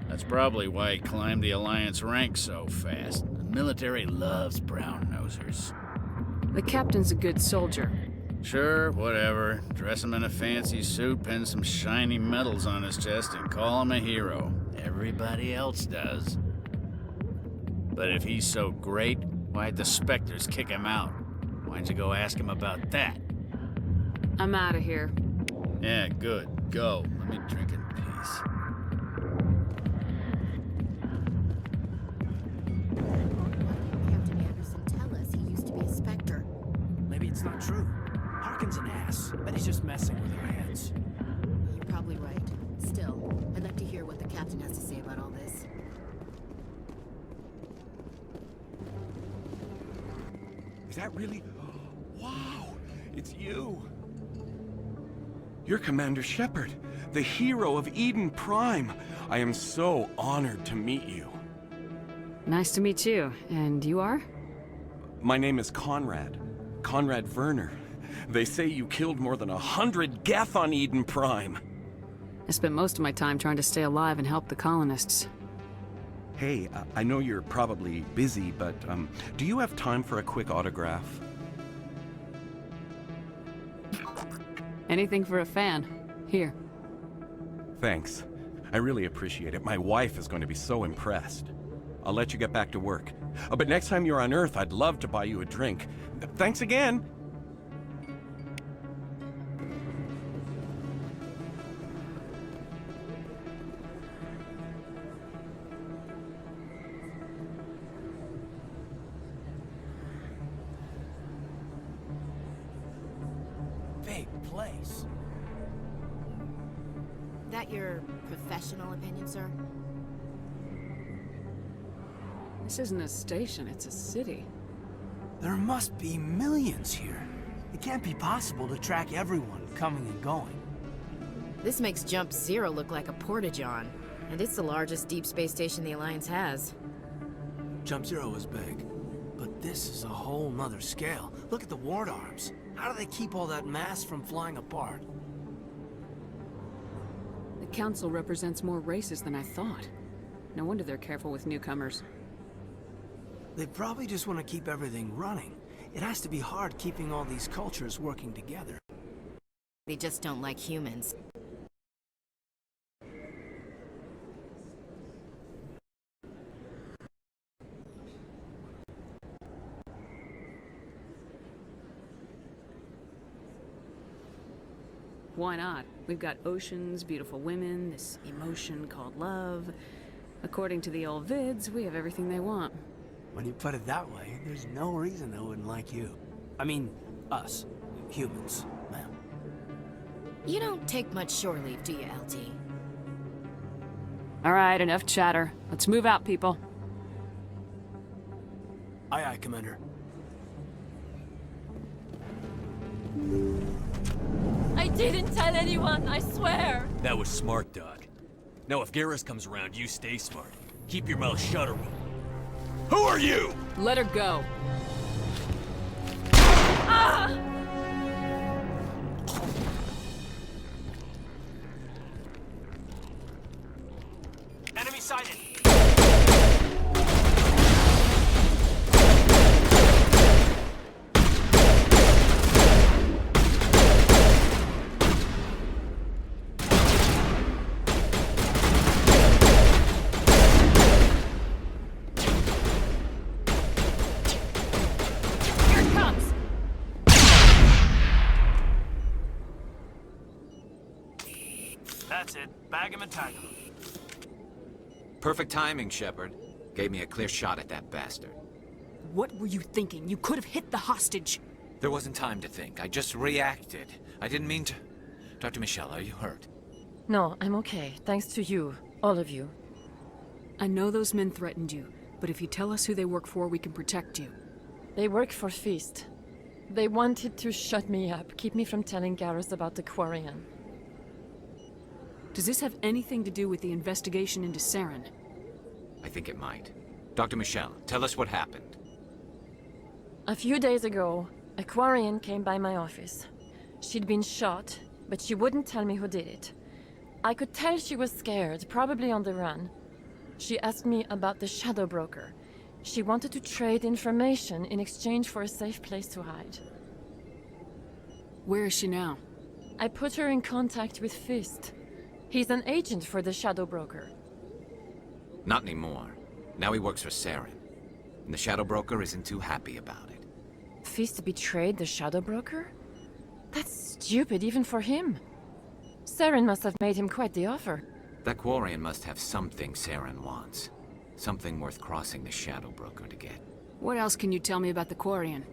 That's probably why he climbed the Alliance ranks so fast. The military loves brown-nosers. The captain's a good soldier. Sure, whatever. Dress him in a fancy suit, pin some shiny medals on his chest, and call him a hero. Everybody else does. But if he's so great, why'd the Spectres kick him out? Why'd you go ask him about that? I'm out of here. Yeah, good. Go. Let me drink in peace. Captain Anderson tell us he used to be a Spectre. Maybe it's not true. Harkin's an ass. Bet he's just messing with our heads. You're probably right. Still, I'd like to hear what the captain has to say about all this. Is that really? Wow! It's you! You're Commander Shepard, the hero of Eden Prime. I am so honored to meet you. Nice to meet you. And you are? My name is Conrad Werner. They say you killed more than 100 Geth on Eden Prime. I spent most of my time trying to stay alive and help the colonists. Hey, I know you're probably busy, but do you have time for a quick autograph? Anything for a fan. Here. Thanks. I really appreciate it. My wife is going to be so impressed. I'll let you get back to work. But next time you're on Earth, I'd love to buy you a drink. Thanks again! Big place. That your professional opinion, sir? This isn't a station, it's a city. There must be millions here. It can't be possible to track everyone coming and going. This makes Jump Zero look like a porta-john, and it's the largest deep space station the Alliance has. Jump Zero is big, but this is a whole nother scale. Look at the ward arms. How do they keep all that mass from flying apart? The Council represents more races than I thought. No wonder they're careful with newcomers. They probably just want to keep everything running. It has to be hard keeping all these cultures working together. They just don't like humans. Why not? We've got oceans, beautiful women, this emotion called love. According to the old vids, we have everything they want. When you put it that way, there's no reason they wouldn't like you. I mean, us. Humans, ma'am. You don't take much shore leave, do you, LT? All right, enough chatter. Let's move out, people. Aye, aye, Commander. I didn't tell anyone, I swear! That was smart, Doc. Now if Garrus comes around, you stay smart. Keep your mouth shut or we'll... Who are you? Let her go. Ah! Enemy sighted! That's it. Bag him and tag him. Perfect timing, Shepard. Gave me a clear shot at that bastard. What were you thinking? You could have hit the hostage. There wasn't time to think. I just reacted. I didn't mean to... Dr. Michelle, are you hurt? No, I'm okay. Thanks to you. All of you. I know those men threatened you, but if you tell us who they work for, we can protect you. They work for Feast. They wanted to shut me up, keep me from telling Garrus about the Quarian. Does this have anything to do with the investigation into Saren? I think it might. Dr. Michelle, tell us what happened. A few days ago, a Quarian came by my office. She'd been shot, but she wouldn't tell me who did it. I could tell she was scared, probably on the run. She asked me about the Shadow Broker. She wanted to trade information in exchange for a safe place to hide. Where is she now? I put her in contact with Fist. He's an agent for the Shadow Broker. Not anymore. Now he works for Saren. And the Shadow Broker isn't too happy about it. Fist betrayed the Shadow Broker? That's stupid even for him. Saren must have made him quite the offer. That Quarian must have something Saren wants. Something worth crossing the Shadow Broker to get. What else can you tell me about the Quarian?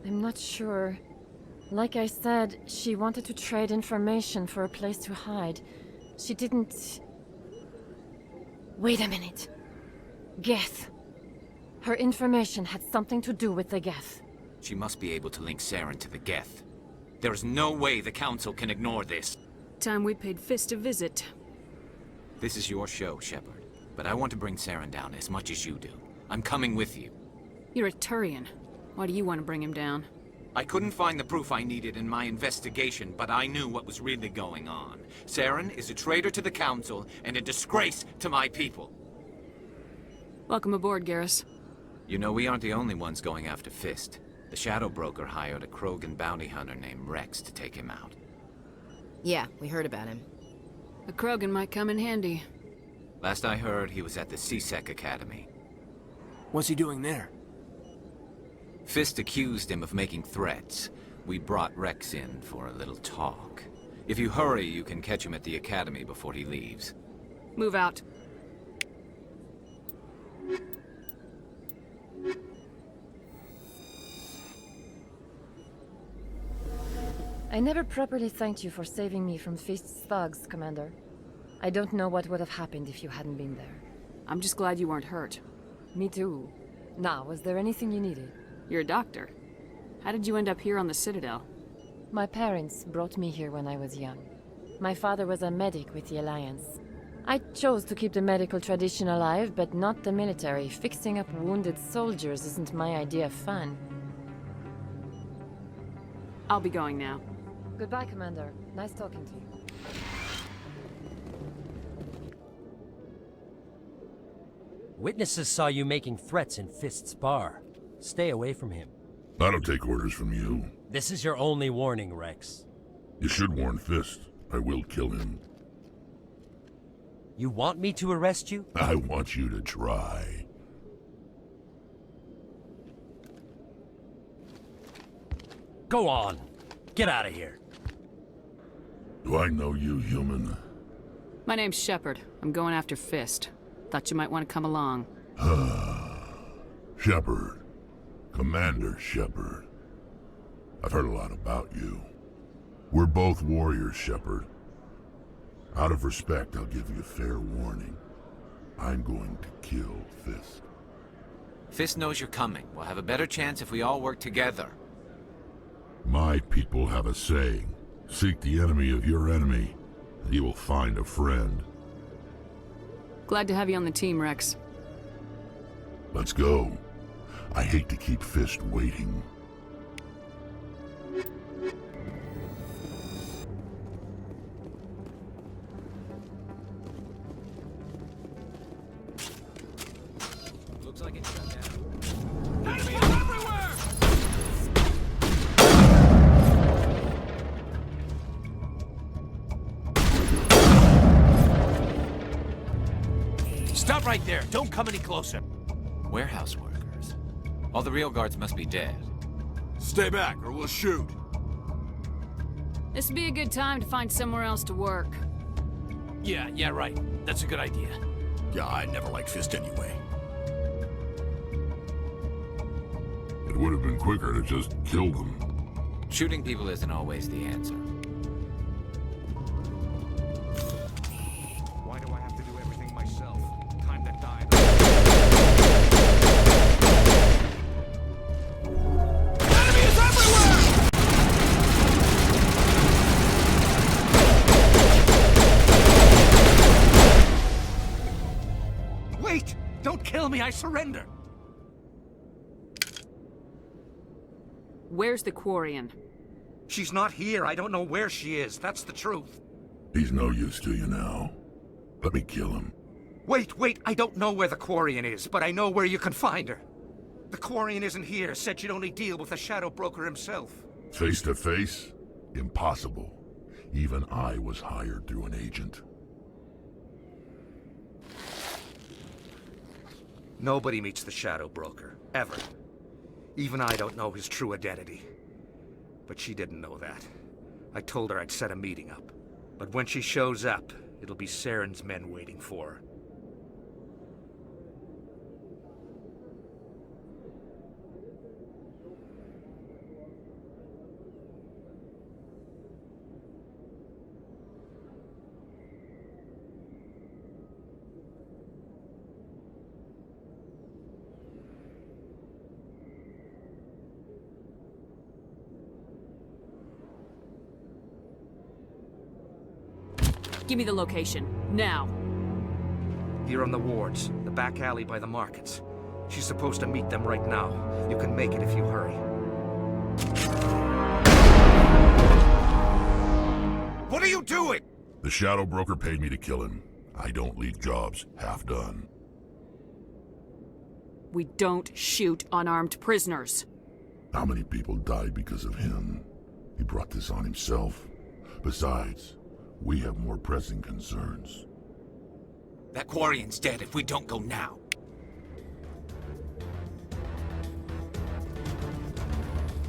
I'm not sure. Like I said, she wanted to trade information for a place to hide. She didn't... Wait a minute. Geth. Her information had something to do with the Geth. She must be able to link Saren to the Geth. There is no way the Council can ignore this. Time we paid Fist a visit. This is your show, Shepard. But I want to bring Saren down as much as you do. I'm coming with you. You're a Turian. Why do you want to bring him down? I couldn't find the proof I needed in my investigation, but I knew what was really going on. Saren is a traitor to the Council and a disgrace to my people. Welcome aboard, Garrus. You know, we aren't the only ones going after Fist. The Shadow Broker hired a Krogan bounty hunter named Rex to take him out. Yeah, we heard about him. A Krogan might come in handy. Last I heard, he was at the CSEC Academy. What's he doing there? Fist accused him of making threats. We brought Rex in for a little talk. If you hurry, you can catch him at the Academy before he leaves. Move out. I never properly thanked you for saving me from Fist's thugs, Commander. I don't know what would have happened if you hadn't been there. I'm just glad you weren't hurt. Me too. Now, was there anything you needed? You're a doctor. How did you end up here on the Citadel? My parents brought me here when I was young. My father was a medic with the Alliance. I chose to keep the medical tradition alive, but not the military. Fixing up wounded soldiers isn't my idea of fun. I'll be going now. Goodbye, Commander. Nice talking to you. Witnesses saw you making threats in Fist's bar. Stay away from him. I don't take orders from you. This is your only warning, Rex. You should warn Fist. I will kill him. You want me to arrest you? I want you to try. Go on. Get out of here. Do I know you, human? My name's Shepard. I'm going after Fist. Thought you might want to come along. Shepard. Commander Shepard. I've heard a lot about you. We're both warriors, Shepard. Out of respect, I'll give you a fair warning. I'm going to kill Fist. Fist knows you're coming. We'll have a better chance if we all work together. My people have a saying. Seek the enemy of your enemy, and you will find a friend. Glad to have you on the team, Rex. Let's go. I hate to keep Fist waiting. Looks like it's shut down. Enemies everywhere! Stop right there. Don't come any closer. Warehouse workers. All the real guards must be dead. Stay back, or we'll shoot. This would be a good time to find somewhere else to work. Yeah, right. That's a good idea. Yeah, I never liked Fist anyway. It would have been quicker to just kill them. Shooting people isn't always the answer. Why do I have to do everything myself? Time to die. Enemies everywhere! Wait! Don't kill me, I surrender! Where's the Quarian? She's not here. I don't know where she is. That's the truth. He's no use to you now. Let me kill him. Wait. I don't know where the Quarian is, but I know where you can find her. The Quarian isn't here. Said she'd only deal with the Shadow Broker himself. Face to face? Impossible. Even I was hired through an agent. Nobody meets the Shadow Broker. Ever. Even I don't know his true identity. But she didn't know that. I told her I'd set a meeting up. But when she shows up, it'll be Saren's men waiting for her. Give me the location, now. Here on the wards, the back alley by the markets. She's supposed to meet them right now. You can make it if you hurry. What are you doing? The Shadow Broker paid me to kill him. I don't leave jobs half done. We don't shoot unarmed prisoners. How many people died because of him? He brought this on himself. Besides, we have more pressing concerns. That Quarian's dead if we don't go now.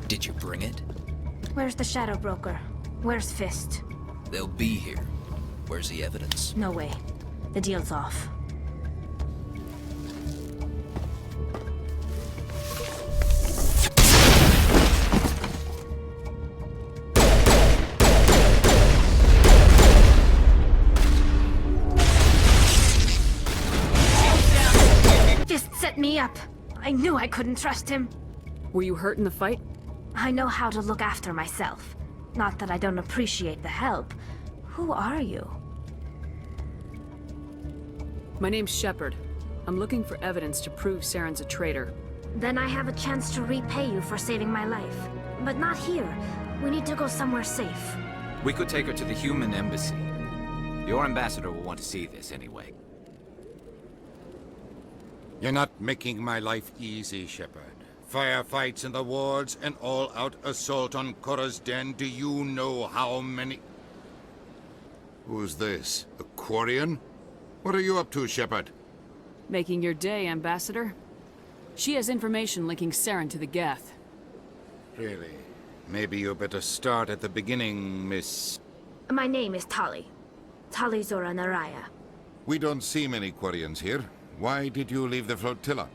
Did you bring it? Where's the Shadow Broker? Where's Fist? They'll be here. Where's the evidence? No way. The deal's off. Fist set me up. I knew I couldn't trust him. Were you hurt in the fight? I know how to look after myself. Not that I don't appreciate the help. Who are you? My name's Shepard. I'm looking for evidence to prove Saren's a traitor. Then I have a chance to repay you for saving my life. But not here. We need to go somewhere safe. We could take her to the human embassy. Your ambassador will want to see this anyway. You're not making my life easy, Shepard. Firefights in the wards, an all-out assault on Korra's den. Do you know how many... Who's this? A Quarian? What are you up to, Shepard? Making your day, Ambassador. She has information linking Saren to the Geth. Really? Maybe you better start at the beginning, Miss... My name is Tali. Tali Zora Naraya. We don't see many Quarians here. Why did you leave the flotilla?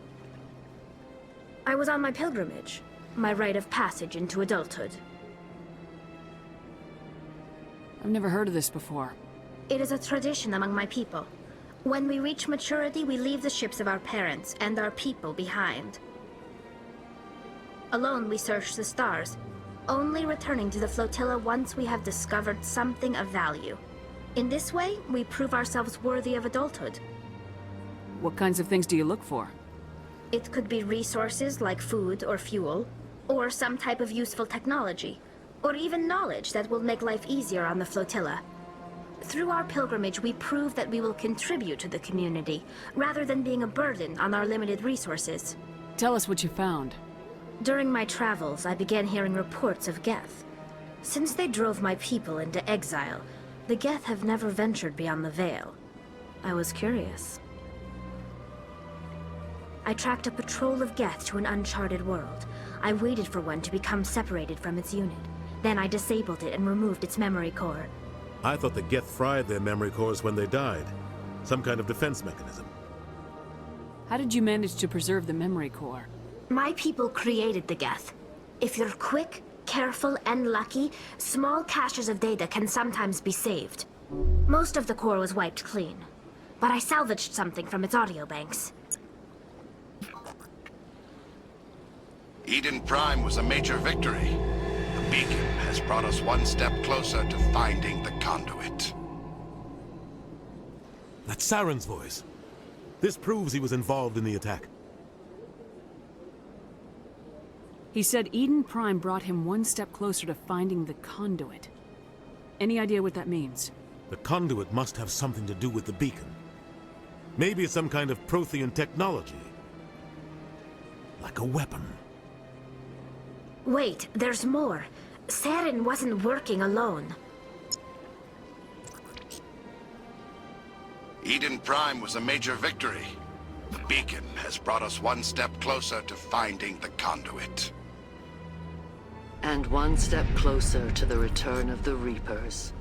I was on my pilgrimage. My rite of passage into adulthood. I've never heard of this before. It is a tradition among my people. When we reach maturity, we leave the ships of our parents and our people behind. Alone, we search the stars, only returning to the flotilla once we have discovered something of value. In this way, we prove ourselves worthy of adulthood. What kinds of things do you look for? It could be resources like food or fuel, or some type of useful technology, or even knowledge that will make life easier on the flotilla. Through our pilgrimage, we prove that we will contribute to the community, rather than being a burden on our limited resources. Tell us what you found. During my travels, I began hearing reports of Geth. Since they drove my people into exile, the Geth have never ventured beyond the Veil. I was curious. I tracked a patrol of Geth to an uncharted world. I waited for one to become separated from its unit. Then I disabled it and removed its memory core. I thought the Geth fried their memory cores when they died. Some kind of defense mechanism. How did you manage to preserve the memory core? My people created the Geth. If you're quick, careful, and lucky, small caches of data can sometimes be saved. Most of the core was wiped clean, but I salvaged something from its audio banks. Eden Prime was a major victory. The beacon has brought us one step closer to finding the conduit. That's Saren's voice. This proves he was involved in the attack. He said Eden Prime brought him one step closer to finding the conduit. Any idea what that means? The conduit must have something to do with the beacon. Maybe it's some kind of Prothean technology. Like a weapon. Wait, there's more. Saren wasn't working alone. Eden Prime was a major victory. The beacon has brought us one step closer to finding the conduit. And one step closer to the return of the Reapers.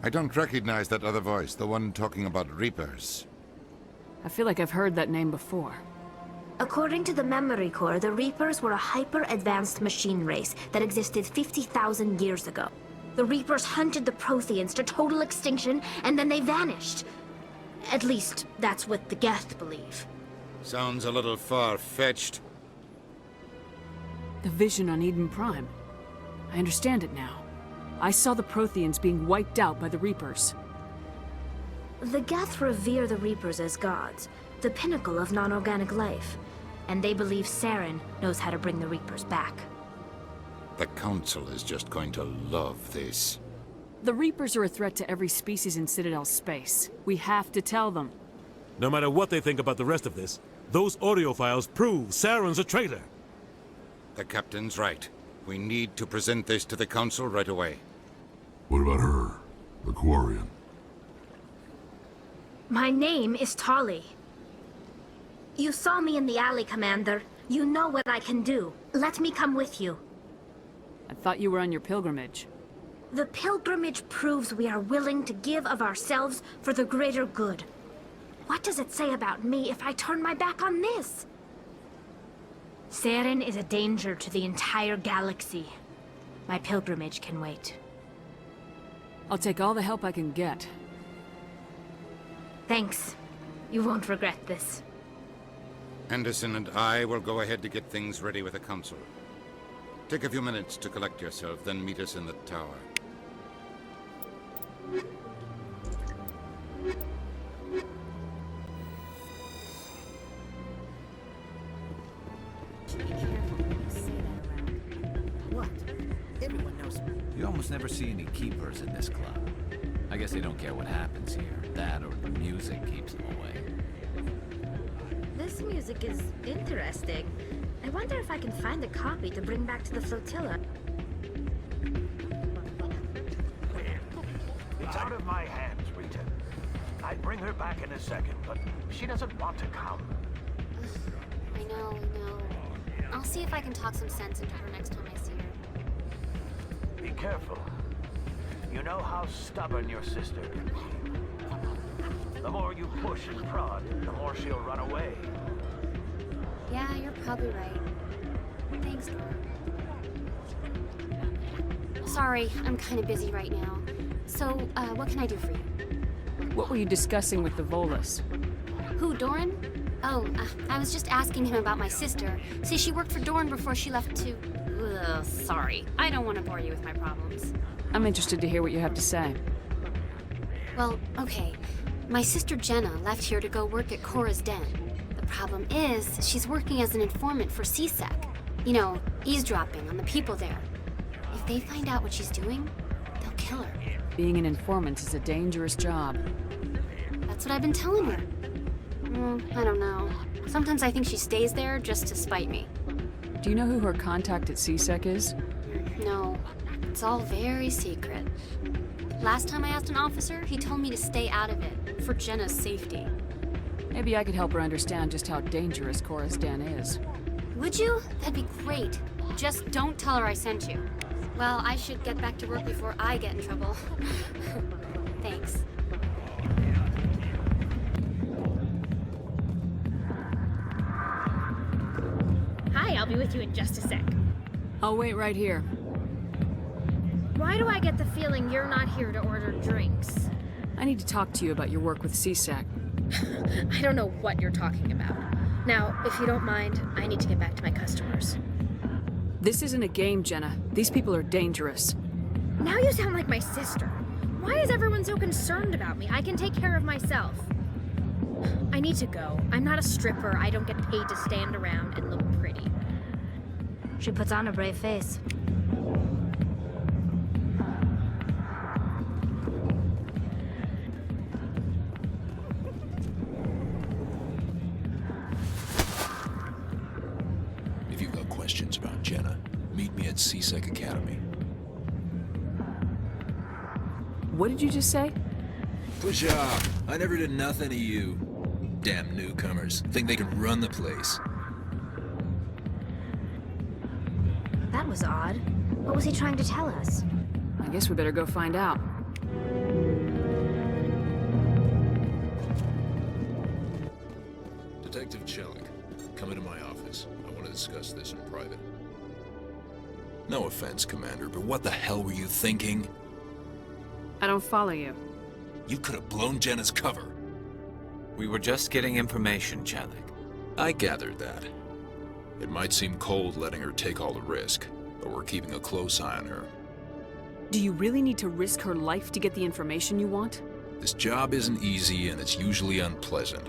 I don't recognize that other voice, the one talking about Reapers. I feel like I've heard that name before. According to the memory core, the Reapers were a hyper-advanced machine race that existed 50,000 years ago. The Reapers hunted the Protheans to total extinction, and then they vanished. At least, that's what the Geth believe. Sounds a little far-fetched. The vision on Eden Prime. I understand it now. I saw the Protheans being wiped out by the Reapers. The Geth revere the Reapers as gods, the pinnacle of non-organic life. And they believe Saren knows how to bring the Reapers back. The Council is just going to love this. The Reapers are a threat to every species in Citadel space. We have to tell them. No matter what they think about the rest of this, those audio files prove Saren's a traitor. The Captain's right. We need to present this to the Council right away. What about her? The Quarian? My name is Tali. You saw me in the alley, Commander. You know what I can do. Let me come with you. I thought you were on your pilgrimage. The pilgrimage proves we are willing to give of ourselves for the greater good. What does it say about me if I turn my back on this? Saren is a danger to the entire galaxy. My pilgrimage can wait. I'll take all the help I can get. Thanks. You won't regret this. Anderson and I will go ahead to get things ready with the Council. Take a few minutes to collect yourself, then meet us in the tower. What? Everyone knows. You almost never see any keepers in this club. I guess they don't care what happens here. That or the music keeps them away. This music is interesting. I wonder if I can find a copy to bring back to the flotilla. It's out of my hands, Rita. I'd bring her back in a second, but she doesn't want to come. I know. I'll see if I can talk some sense into her next time I see her. Be careful. You know how stubborn your sister can be. The more you push and prod, the more she'll run away. Yeah, you're probably right. Thanks, Dora. Sorry, I'm kind of busy right now. So, what can I do for you? What were you discussing with the Volus? Who, Doran? Oh, I was just asking him about my sister. See, she worked for Doran before she left to... Ugh, sorry. I don't want to bore you with my problems. I'm interested to hear what you have to say. Well, okay. My sister Jenna left here to go work at Cora's Den. The problem is, she's working as an informant for CSEC. You know, eavesdropping on the people there. If they find out what she's doing, they'll kill her. Being an informant is a dangerous job. That's what I've been telling her. I don't know. Sometimes I think she stays there just to spite me. Do you know who her contact at CSEC is? No. It's all very secret. Last time I asked an officer, he told me to stay out of it, for Jenna's safety. Maybe I could help her understand just how dangerous Cora's Den is. Would you? That'd be great. Just don't tell her I sent you. Well, I should get back to work before I get in trouble. Thanks. Hi, I'll be with you in just a sec. I'll wait right here. Why do I get the feeling you're not here to order drinks? I need to talk to you about your work with CSEC. I don't know what you're talking about. Now, if you don't mind, I need to get back to my customers. This isn't a game, Jenna. These people are dangerous. Now you sound like my sister. Why is everyone so concerned about me? I can take care of myself. I need to go. I'm not a stripper. I don't get paid to stand around and look pretty. She puts on a brave face. If you've got questions about Jenna, meet me at CSEC Academy. What did you just say? Push off. I never did nothing to you. Damn newcomers. Think they can run the place. That was odd. What was he trying to tell us? I guess we better go find out. Detective Chelik, come into my office. I want to discuss this in private. No offense, Commander, but what the hell were you thinking? I don't follow you. You could have blown Jenna's cover. We were just getting information, Chelik. I gathered that. It might seem cold letting her take all the risk, but we're keeping a close eye on her. Do you really need to risk her life to get the information you want? This job isn't easy and it's usually unpleasant.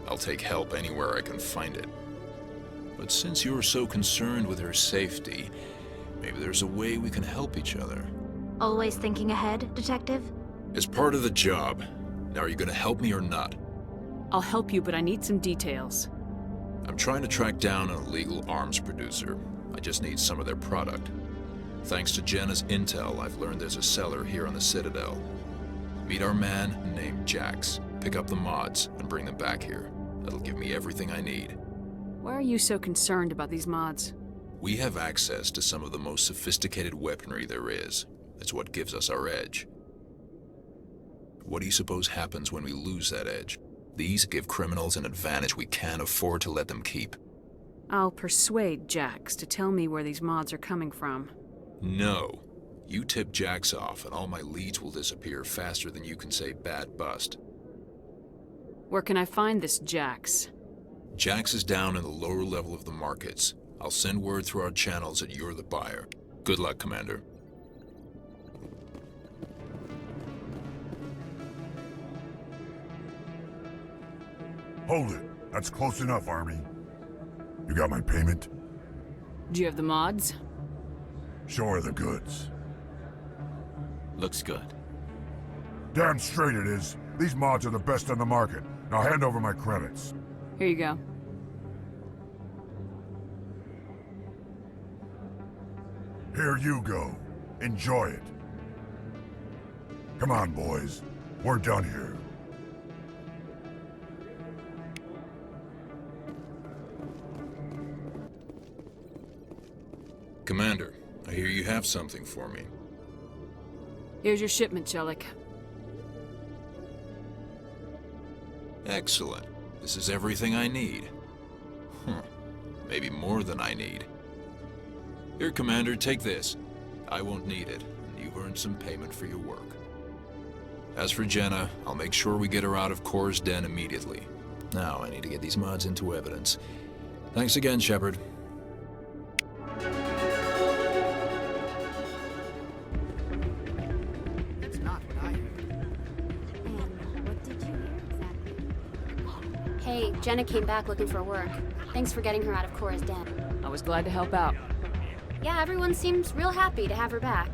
I'll take help anywhere I can find it. But since you're so concerned with her safety, maybe there's a way we can help each other. Always thinking ahead, Detective? It's part of the job. Now, are you going to help me or not? I'll help you, but I need some details. I'm trying to track down an illegal arms producer. I just need some of their product. Thanks to Jenna's intel, I've learned there's a seller here on the Citadel. Meet our man named Jax. Pick up the mods and bring them back here. That'll give me everything I need. Why are you so concerned about these mods? We have access to some of the most sophisticated weaponry there is. It's what gives us our edge. What do you suppose happens when we lose that edge? These give criminals an advantage we can't afford to let them keep. I'll persuade Jax to tell me where these mods are coming from. No. You tip Jax off and all my leads will disappear faster than you can say bad bust. Where can I find this Jax? Jax is down in the lower level of the markets. I'll send word through our channels that you're the buyer. Good luck, Commander. Hold it. That's close enough, Army. You got my payment? Do you have the mods? Show her the goods. Looks good. Damn straight it is. These mods are the best on the market. Now hand over my credits. Here you go. Here you go. Enjoy it. Come on, boys. We're done here. Commander, I hear you have something for me. Here's your shipment, Chelik. Excellent. This is everything I need. Maybe more than I need. Here, Commander, take this. I won't need it, and you've earned some payment for your work. As for Jenna, I'll make sure we get her out of Core's den immediately. Now I need to get these mods into evidence. Thanks again, Shepard. That's not what I heard. What did you hear exactly? Hey, Jenna came back looking for work. Thanks for getting her out of Cora's den. I was glad to help out. Yeah, everyone seems real happy to have her back.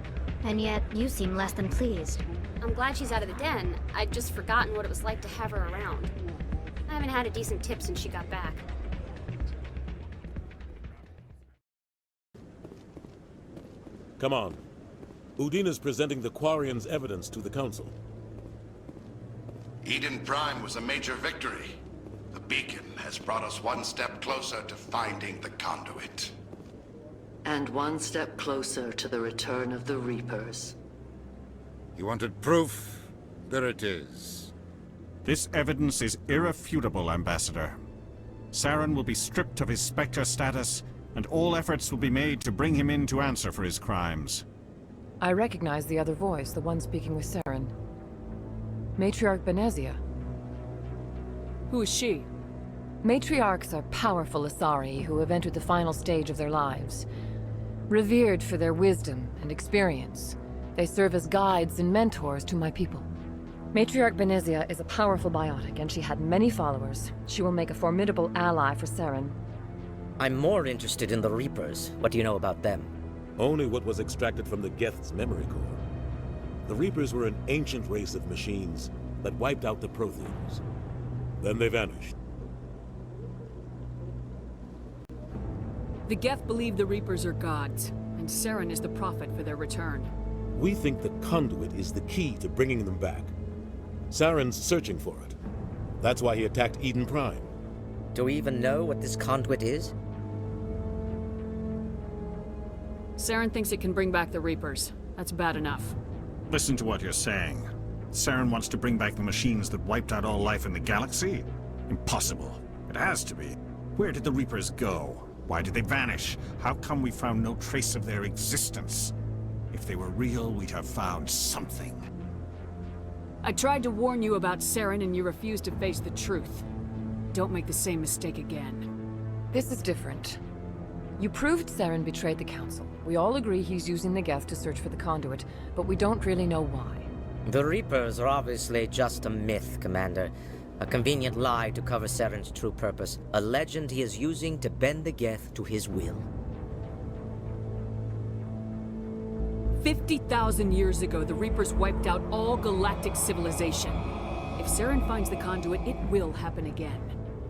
And yet, you seem less than pleased. I'm glad she's out of the den. I'd just forgotten what it was like to have her around. I haven't had a decent tip since she got back. Come on. Udina's presenting the Quarians' evidence to the Council. Eden Prime was a major victory. The beacon has brought us one step closer to finding the conduit. And one step closer to the return of the Reapers. You wanted proof? There it is. This evidence is irrefutable, Ambassador. Saren will be stripped of his Spectre status, and all efforts will be made to bring him in to answer for his crimes. I recognize the other voice, the one speaking with Saren. Matriarch Benezia. Who is she? Matriarchs are powerful Asari who have entered the final stage of their lives. Revered for their wisdom and experience, they serve as guides and mentors to my people. Matriarch Benezia is a powerful biotic, and she had many followers. She will make a formidable ally for Saren. I'm more interested in the Reapers. What do you know about them? Only what was extracted from the Geth's memory core. The Reapers were an ancient race of machines that wiped out the Protheans. Then they vanished. The Geth believe the Reapers are gods, and Saren is the prophet for their return. We think the conduit is the key to bringing them back. Saren's searching for it. That's why he attacked Eden Prime. Do we even know what this conduit is? Saren thinks it can bring back the Reapers. That's bad enough. Listen to what you're saying. Saren wants to bring back the machines that wiped out all life in the galaxy? Impossible. It has to be. Where did the Reapers go? Why did they vanish? How come we found no trace of their existence? If they were real, we'd have found something. I tried to warn you about Saren and you refused to face the truth. Don't make the same mistake again. This is different. You proved Saren betrayed the Council. We all agree he's using the Geth to search for the conduit, but we don't really know why. The Reapers are obviously just a myth, Commander. A convenient lie to cover Saren's true purpose. A legend he is using to bend the Geth to his will. 50,000 years ago, the Reapers wiped out all galactic civilization. If Saren finds the conduit, it will happen again.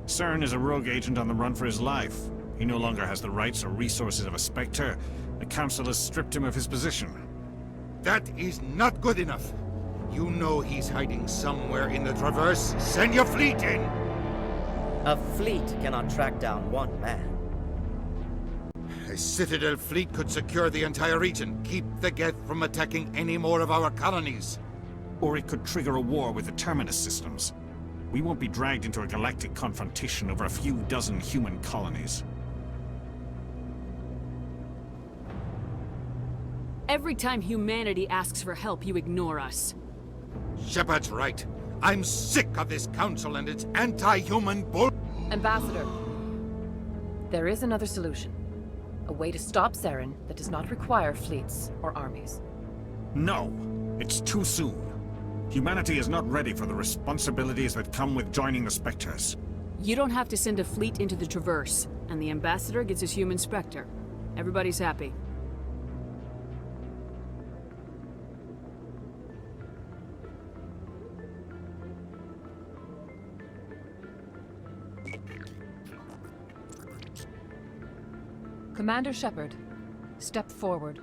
Saren is a rogue agent on the run for his life. He no longer has the rights or resources of a Spectre. The Council has stripped him of his position. That is not good enough. You know he's hiding somewhere in the Traverse. Send your fleet in! A fleet cannot track down one man. A Citadel fleet could secure the entire region, keep the Geth from attacking any more of our colonies. Or it could trigger a war with the Terminus systems. We won't be dragged into a galactic confrontation over a few dozen human colonies. Every time humanity asks for help, you ignore us. Shepard's right. I'm sick of this council and its anti-human bull— Ambassador, there is another solution. A way to stop Saren that does not require fleets or armies. No, it's too soon. Humanity is not ready for the responsibilities that come with joining the Spectres. You don't have to send a fleet into the Traverse, and the Ambassador gets his human Spectre. Everybody's happy. Commander Shepard, step forward.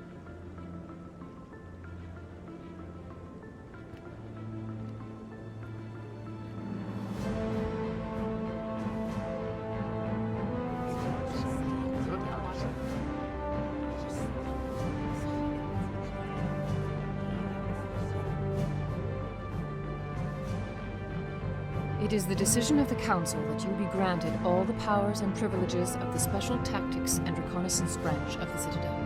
It is the decision of the Council that you be granted all the powers and privileges of the Special Tactics and Reconnaissance Branch of the Citadel.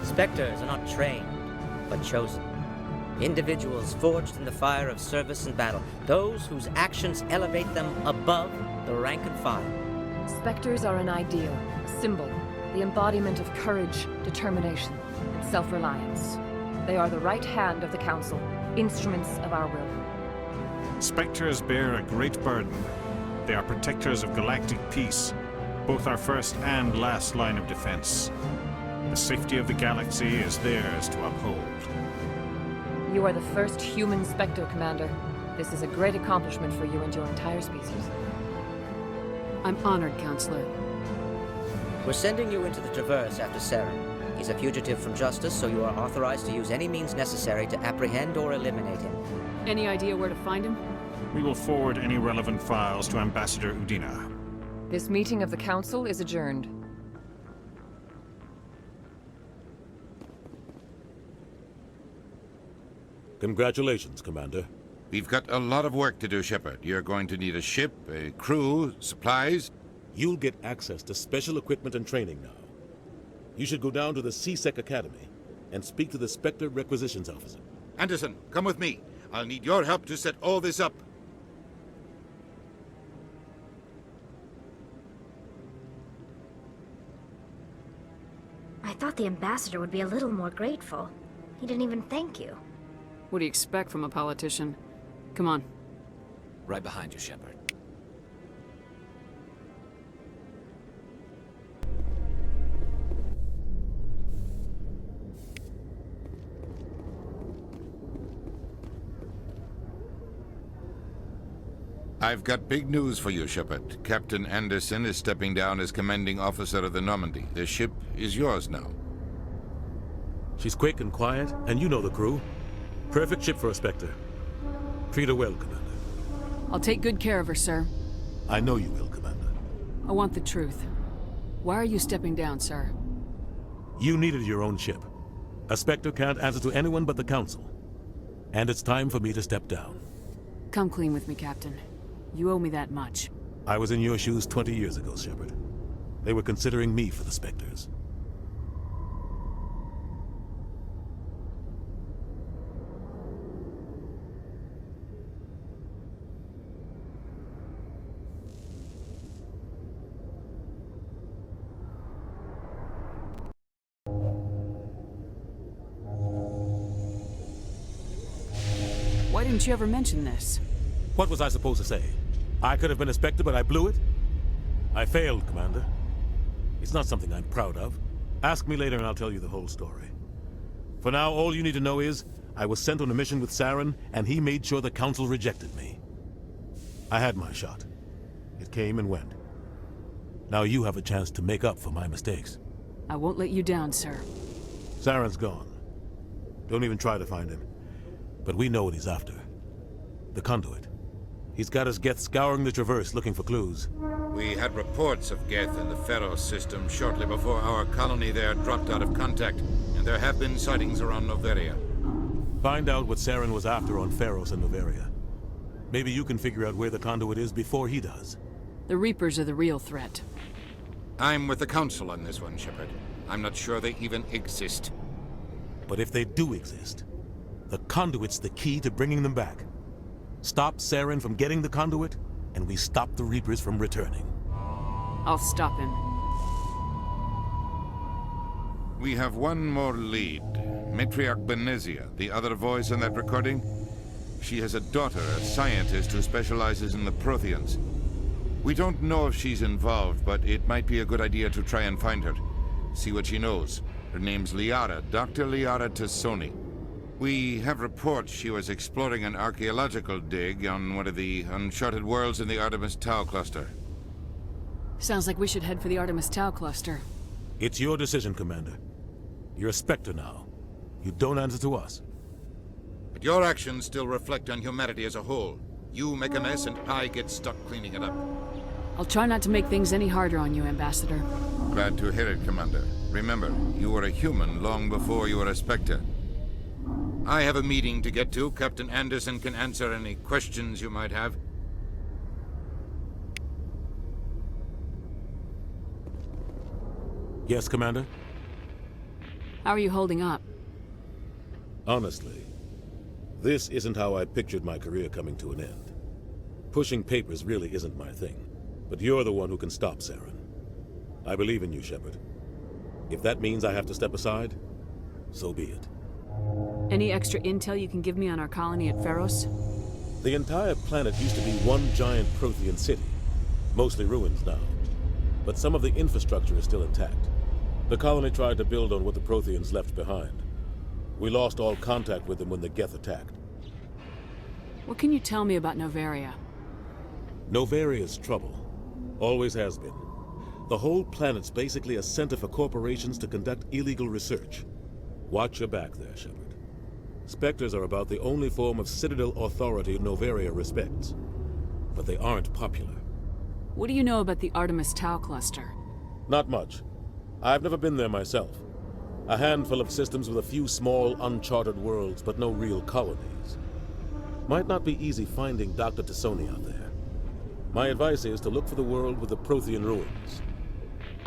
Spectres are not trained, but chosen. Individuals forged in the fire of service and battle. Those whose actions elevate them above the rank and file. Spectres are an ideal, a symbol, the embodiment of courage, determination, and self-reliance. They are the right hand of the Council, instruments of our will. Spectres bear a great burden. They are protectors of galactic peace, both our first and last line of defense. The safety of the galaxy is theirs to uphold. You are the first human Spectre, Commander. This is a great accomplishment for you and your entire species. I'm honored, Counselor. We're sending you into the Traverse after Saren. He's a fugitive from justice, so you are authorized to use any means necessary to apprehend or eliminate him. Any idea where to find him? We will forward any relevant files to Ambassador Udina. This meeting of the Council is adjourned. Congratulations, Commander. We've got a lot of work to do, Shepard. You're going to need a ship, a crew, supplies. You'll get access to special equipment and training now. You should go down to the C-Sec Academy and speak to the Spectre Requisitions Officer. Anderson, come with me. I'll need your help to set all this up. I thought the ambassador would be a little more grateful. He didn't even thank you. What do you expect from a politician? Come on. Right behind you, Shepard. I've got big news for you, Shepard. Captain Anderson is stepping down as commanding officer of the Normandy. The ship is yours now. She's quick and quiet, and you know the crew. Perfect ship for a Spectre. Treat her well, Commander. I'll take good care of her, sir. I know you will, Commander. I want the truth. Why are you stepping down, sir? You needed your own ship. A Spectre can't answer to anyone but the Council. And it's time for me to step down. Come clean with me, Captain. You owe me that much. I was in your shoes 20 years ago, Shepard. They were considering me for the Spectres. Why didn't you ever mention this? What was I supposed to say? I could have been a Spectre, but I blew it? I failed, Commander. It's not something I'm proud of. Ask me later and I'll tell you the whole story. For now, all you need to know is, I was sent on a mission with Saren, and he made sure the Council rejected me. I had my shot. It came and went. Now you have a chance to make up for my mistakes. I won't let you down, sir. Saren's gone. Don't even try to find him. But we know what he's after. The conduit. He's got us Geth scouring the Traverse looking for clues. We had reports of Geth in the Pharos system shortly before our colony there dropped out of contact, and there have been sightings around Noveria. Find out what Saren was after on Pharos and Noveria. Maybe you can figure out where the conduit is before he does. The Reapers are the real threat. I'm with the Council on this one, Shepard. I'm not sure they even exist. But if they do exist, the conduit's the key to bringing them back. Stop Saren from getting the conduit, and we stop the Reapers from returning. I'll stop him. We have one more lead. Matriarch Benezia, the other voice on that recording. She has a daughter, a scientist who specializes in the Protheans. We don't know if she's involved, but it might be a good idea to try and find her. See what she knows. Her name's Liara, Dr. Liara Tassoni. We have reports she was exploring an archaeological dig on one of the uncharted worlds in the Artemis Tau cluster. Sounds like we should head for the Artemis Tau cluster. It's your decision, Commander. You're a Spectre now. You don't answer to us. But your actions still reflect on humanity as a whole. You make a mess and I get stuck cleaning it up. I'll try not to make things any harder on you, Ambassador. Glad to hear it, Commander. Remember, you were a human long before you were a Spectre. I have a meeting to get to. Captain Anderson can answer any questions you might have. Yes, Commander? How are you holding up? Honestly, This isn't how I pictured my career coming to an end. Pushing papers really isn't my thing, but you're the one who can stop Saren. I believe in you, Shepard. If that means I have to step aside, so be it. Any extra intel you can give me on our colony at Pharos? The entire planet used to be one giant Prothean city, mostly ruins now. But some of the infrastructure is still intact. The colony tried to build on what the Protheans left behind. We lost all contact with them when the Geth attacked. What can you tell me about Novaria? Novaria's trouble. Always has been. The whole planet's basically a center for corporations to conduct illegal research. Watch your back there, Shepard. Spectres are about the only form of Citadel authority Novaria respects. But they aren't popular. What do you know about the Artemis Tau cluster? Not much. I've never been there myself. A handful of systems with a few small, uncharted worlds, but no real colonies. Might not be easy finding Dr. T'Soni out there. My advice is to look for the world with the Prothean ruins.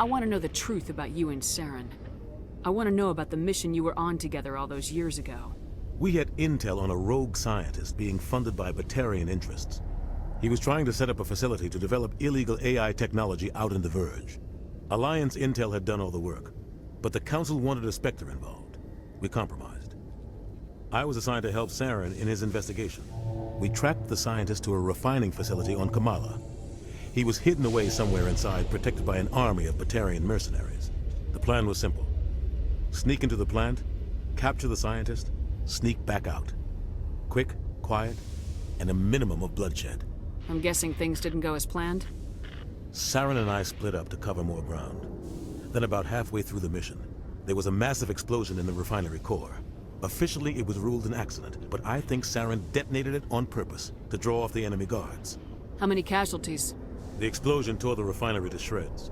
I want to know the truth about you and Saren. I want to know about the mission you were on together all those years ago. We had intel on a rogue scientist being funded by Batarian interests. He was trying to set up a facility to develop illegal AI technology out in the Verge. Alliance intel had done all the work, but the Council wanted a Spectre involved. We compromised. I was assigned to help Saren in his investigation. We tracked the scientist to a refining facility on Kamala. He was hidden away somewhere inside, protected by an army of Batarian mercenaries. The plan was simple. Sneak into the plant, capture the scientist, sneak back out. Quick, quiet, and a minimum of bloodshed. I'm guessing things didn't go as planned? Saren and I split up to cover more ground. Then about halfway through the mission, there was a massive explosion in the refinery core. Officially, it was ruled an accident, but I think Saren detonated it on purpose to draw off the enemy guards. How many casualties? The explosion tore the refinery to shreds.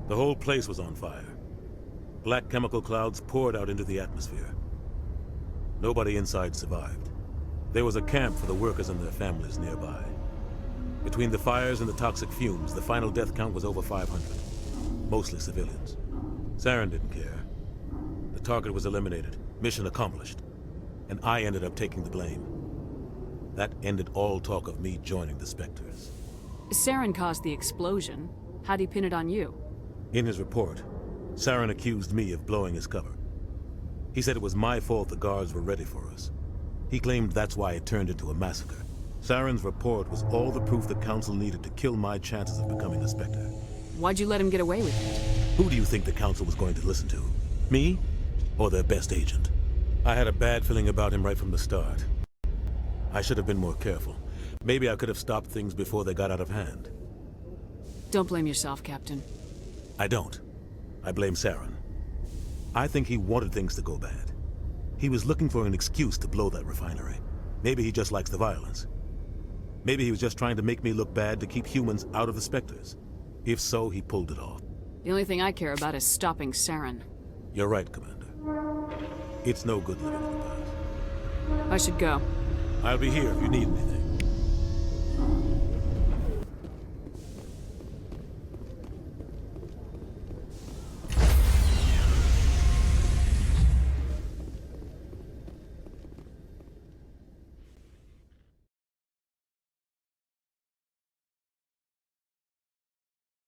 The whole place was on fire. Black chemical clouds poured out into the atmosphere. Nobody inside survived. There was a camp for the workers and their families nearby. Between the fires and the toxic fumes, the final death count was over 500. Mostly civilians. Saren didn't care. The target was eliminated. Mission accomplished. And I ended up taking the blame. That ended all talk of me joining the Spectres. Saren caused the explosion. How'd he pin it on you? In his report, Saren accused me of blowing his cover. He said it was my fault the guards were ready for us. He claimed that's why it turned into a massacre. Saren's report was all the proof the Council needed to kill my chances of becoming a Spectre. Why'd you let him get away with it? Who do you think the Council was going to listen to? Me? Or their best agent? I had a bad feeling about him right from the start. I should have been more careful. Maybe I could have stopped things before they got out of hand. Don't blame yourself, Captain. I don't. I blame Saren. I think he wanted things to go bad. He was looking for an excuse to blow that refinery. Maybe he just likes the violence. Maybe he was just trying to make me look bad to keep humans out of the Spectres. If so, he pulled it off. The only thing I care about is stopping Saren. You're right, Commander. It's no good living in the past. I should go. I'll be here if you need anything.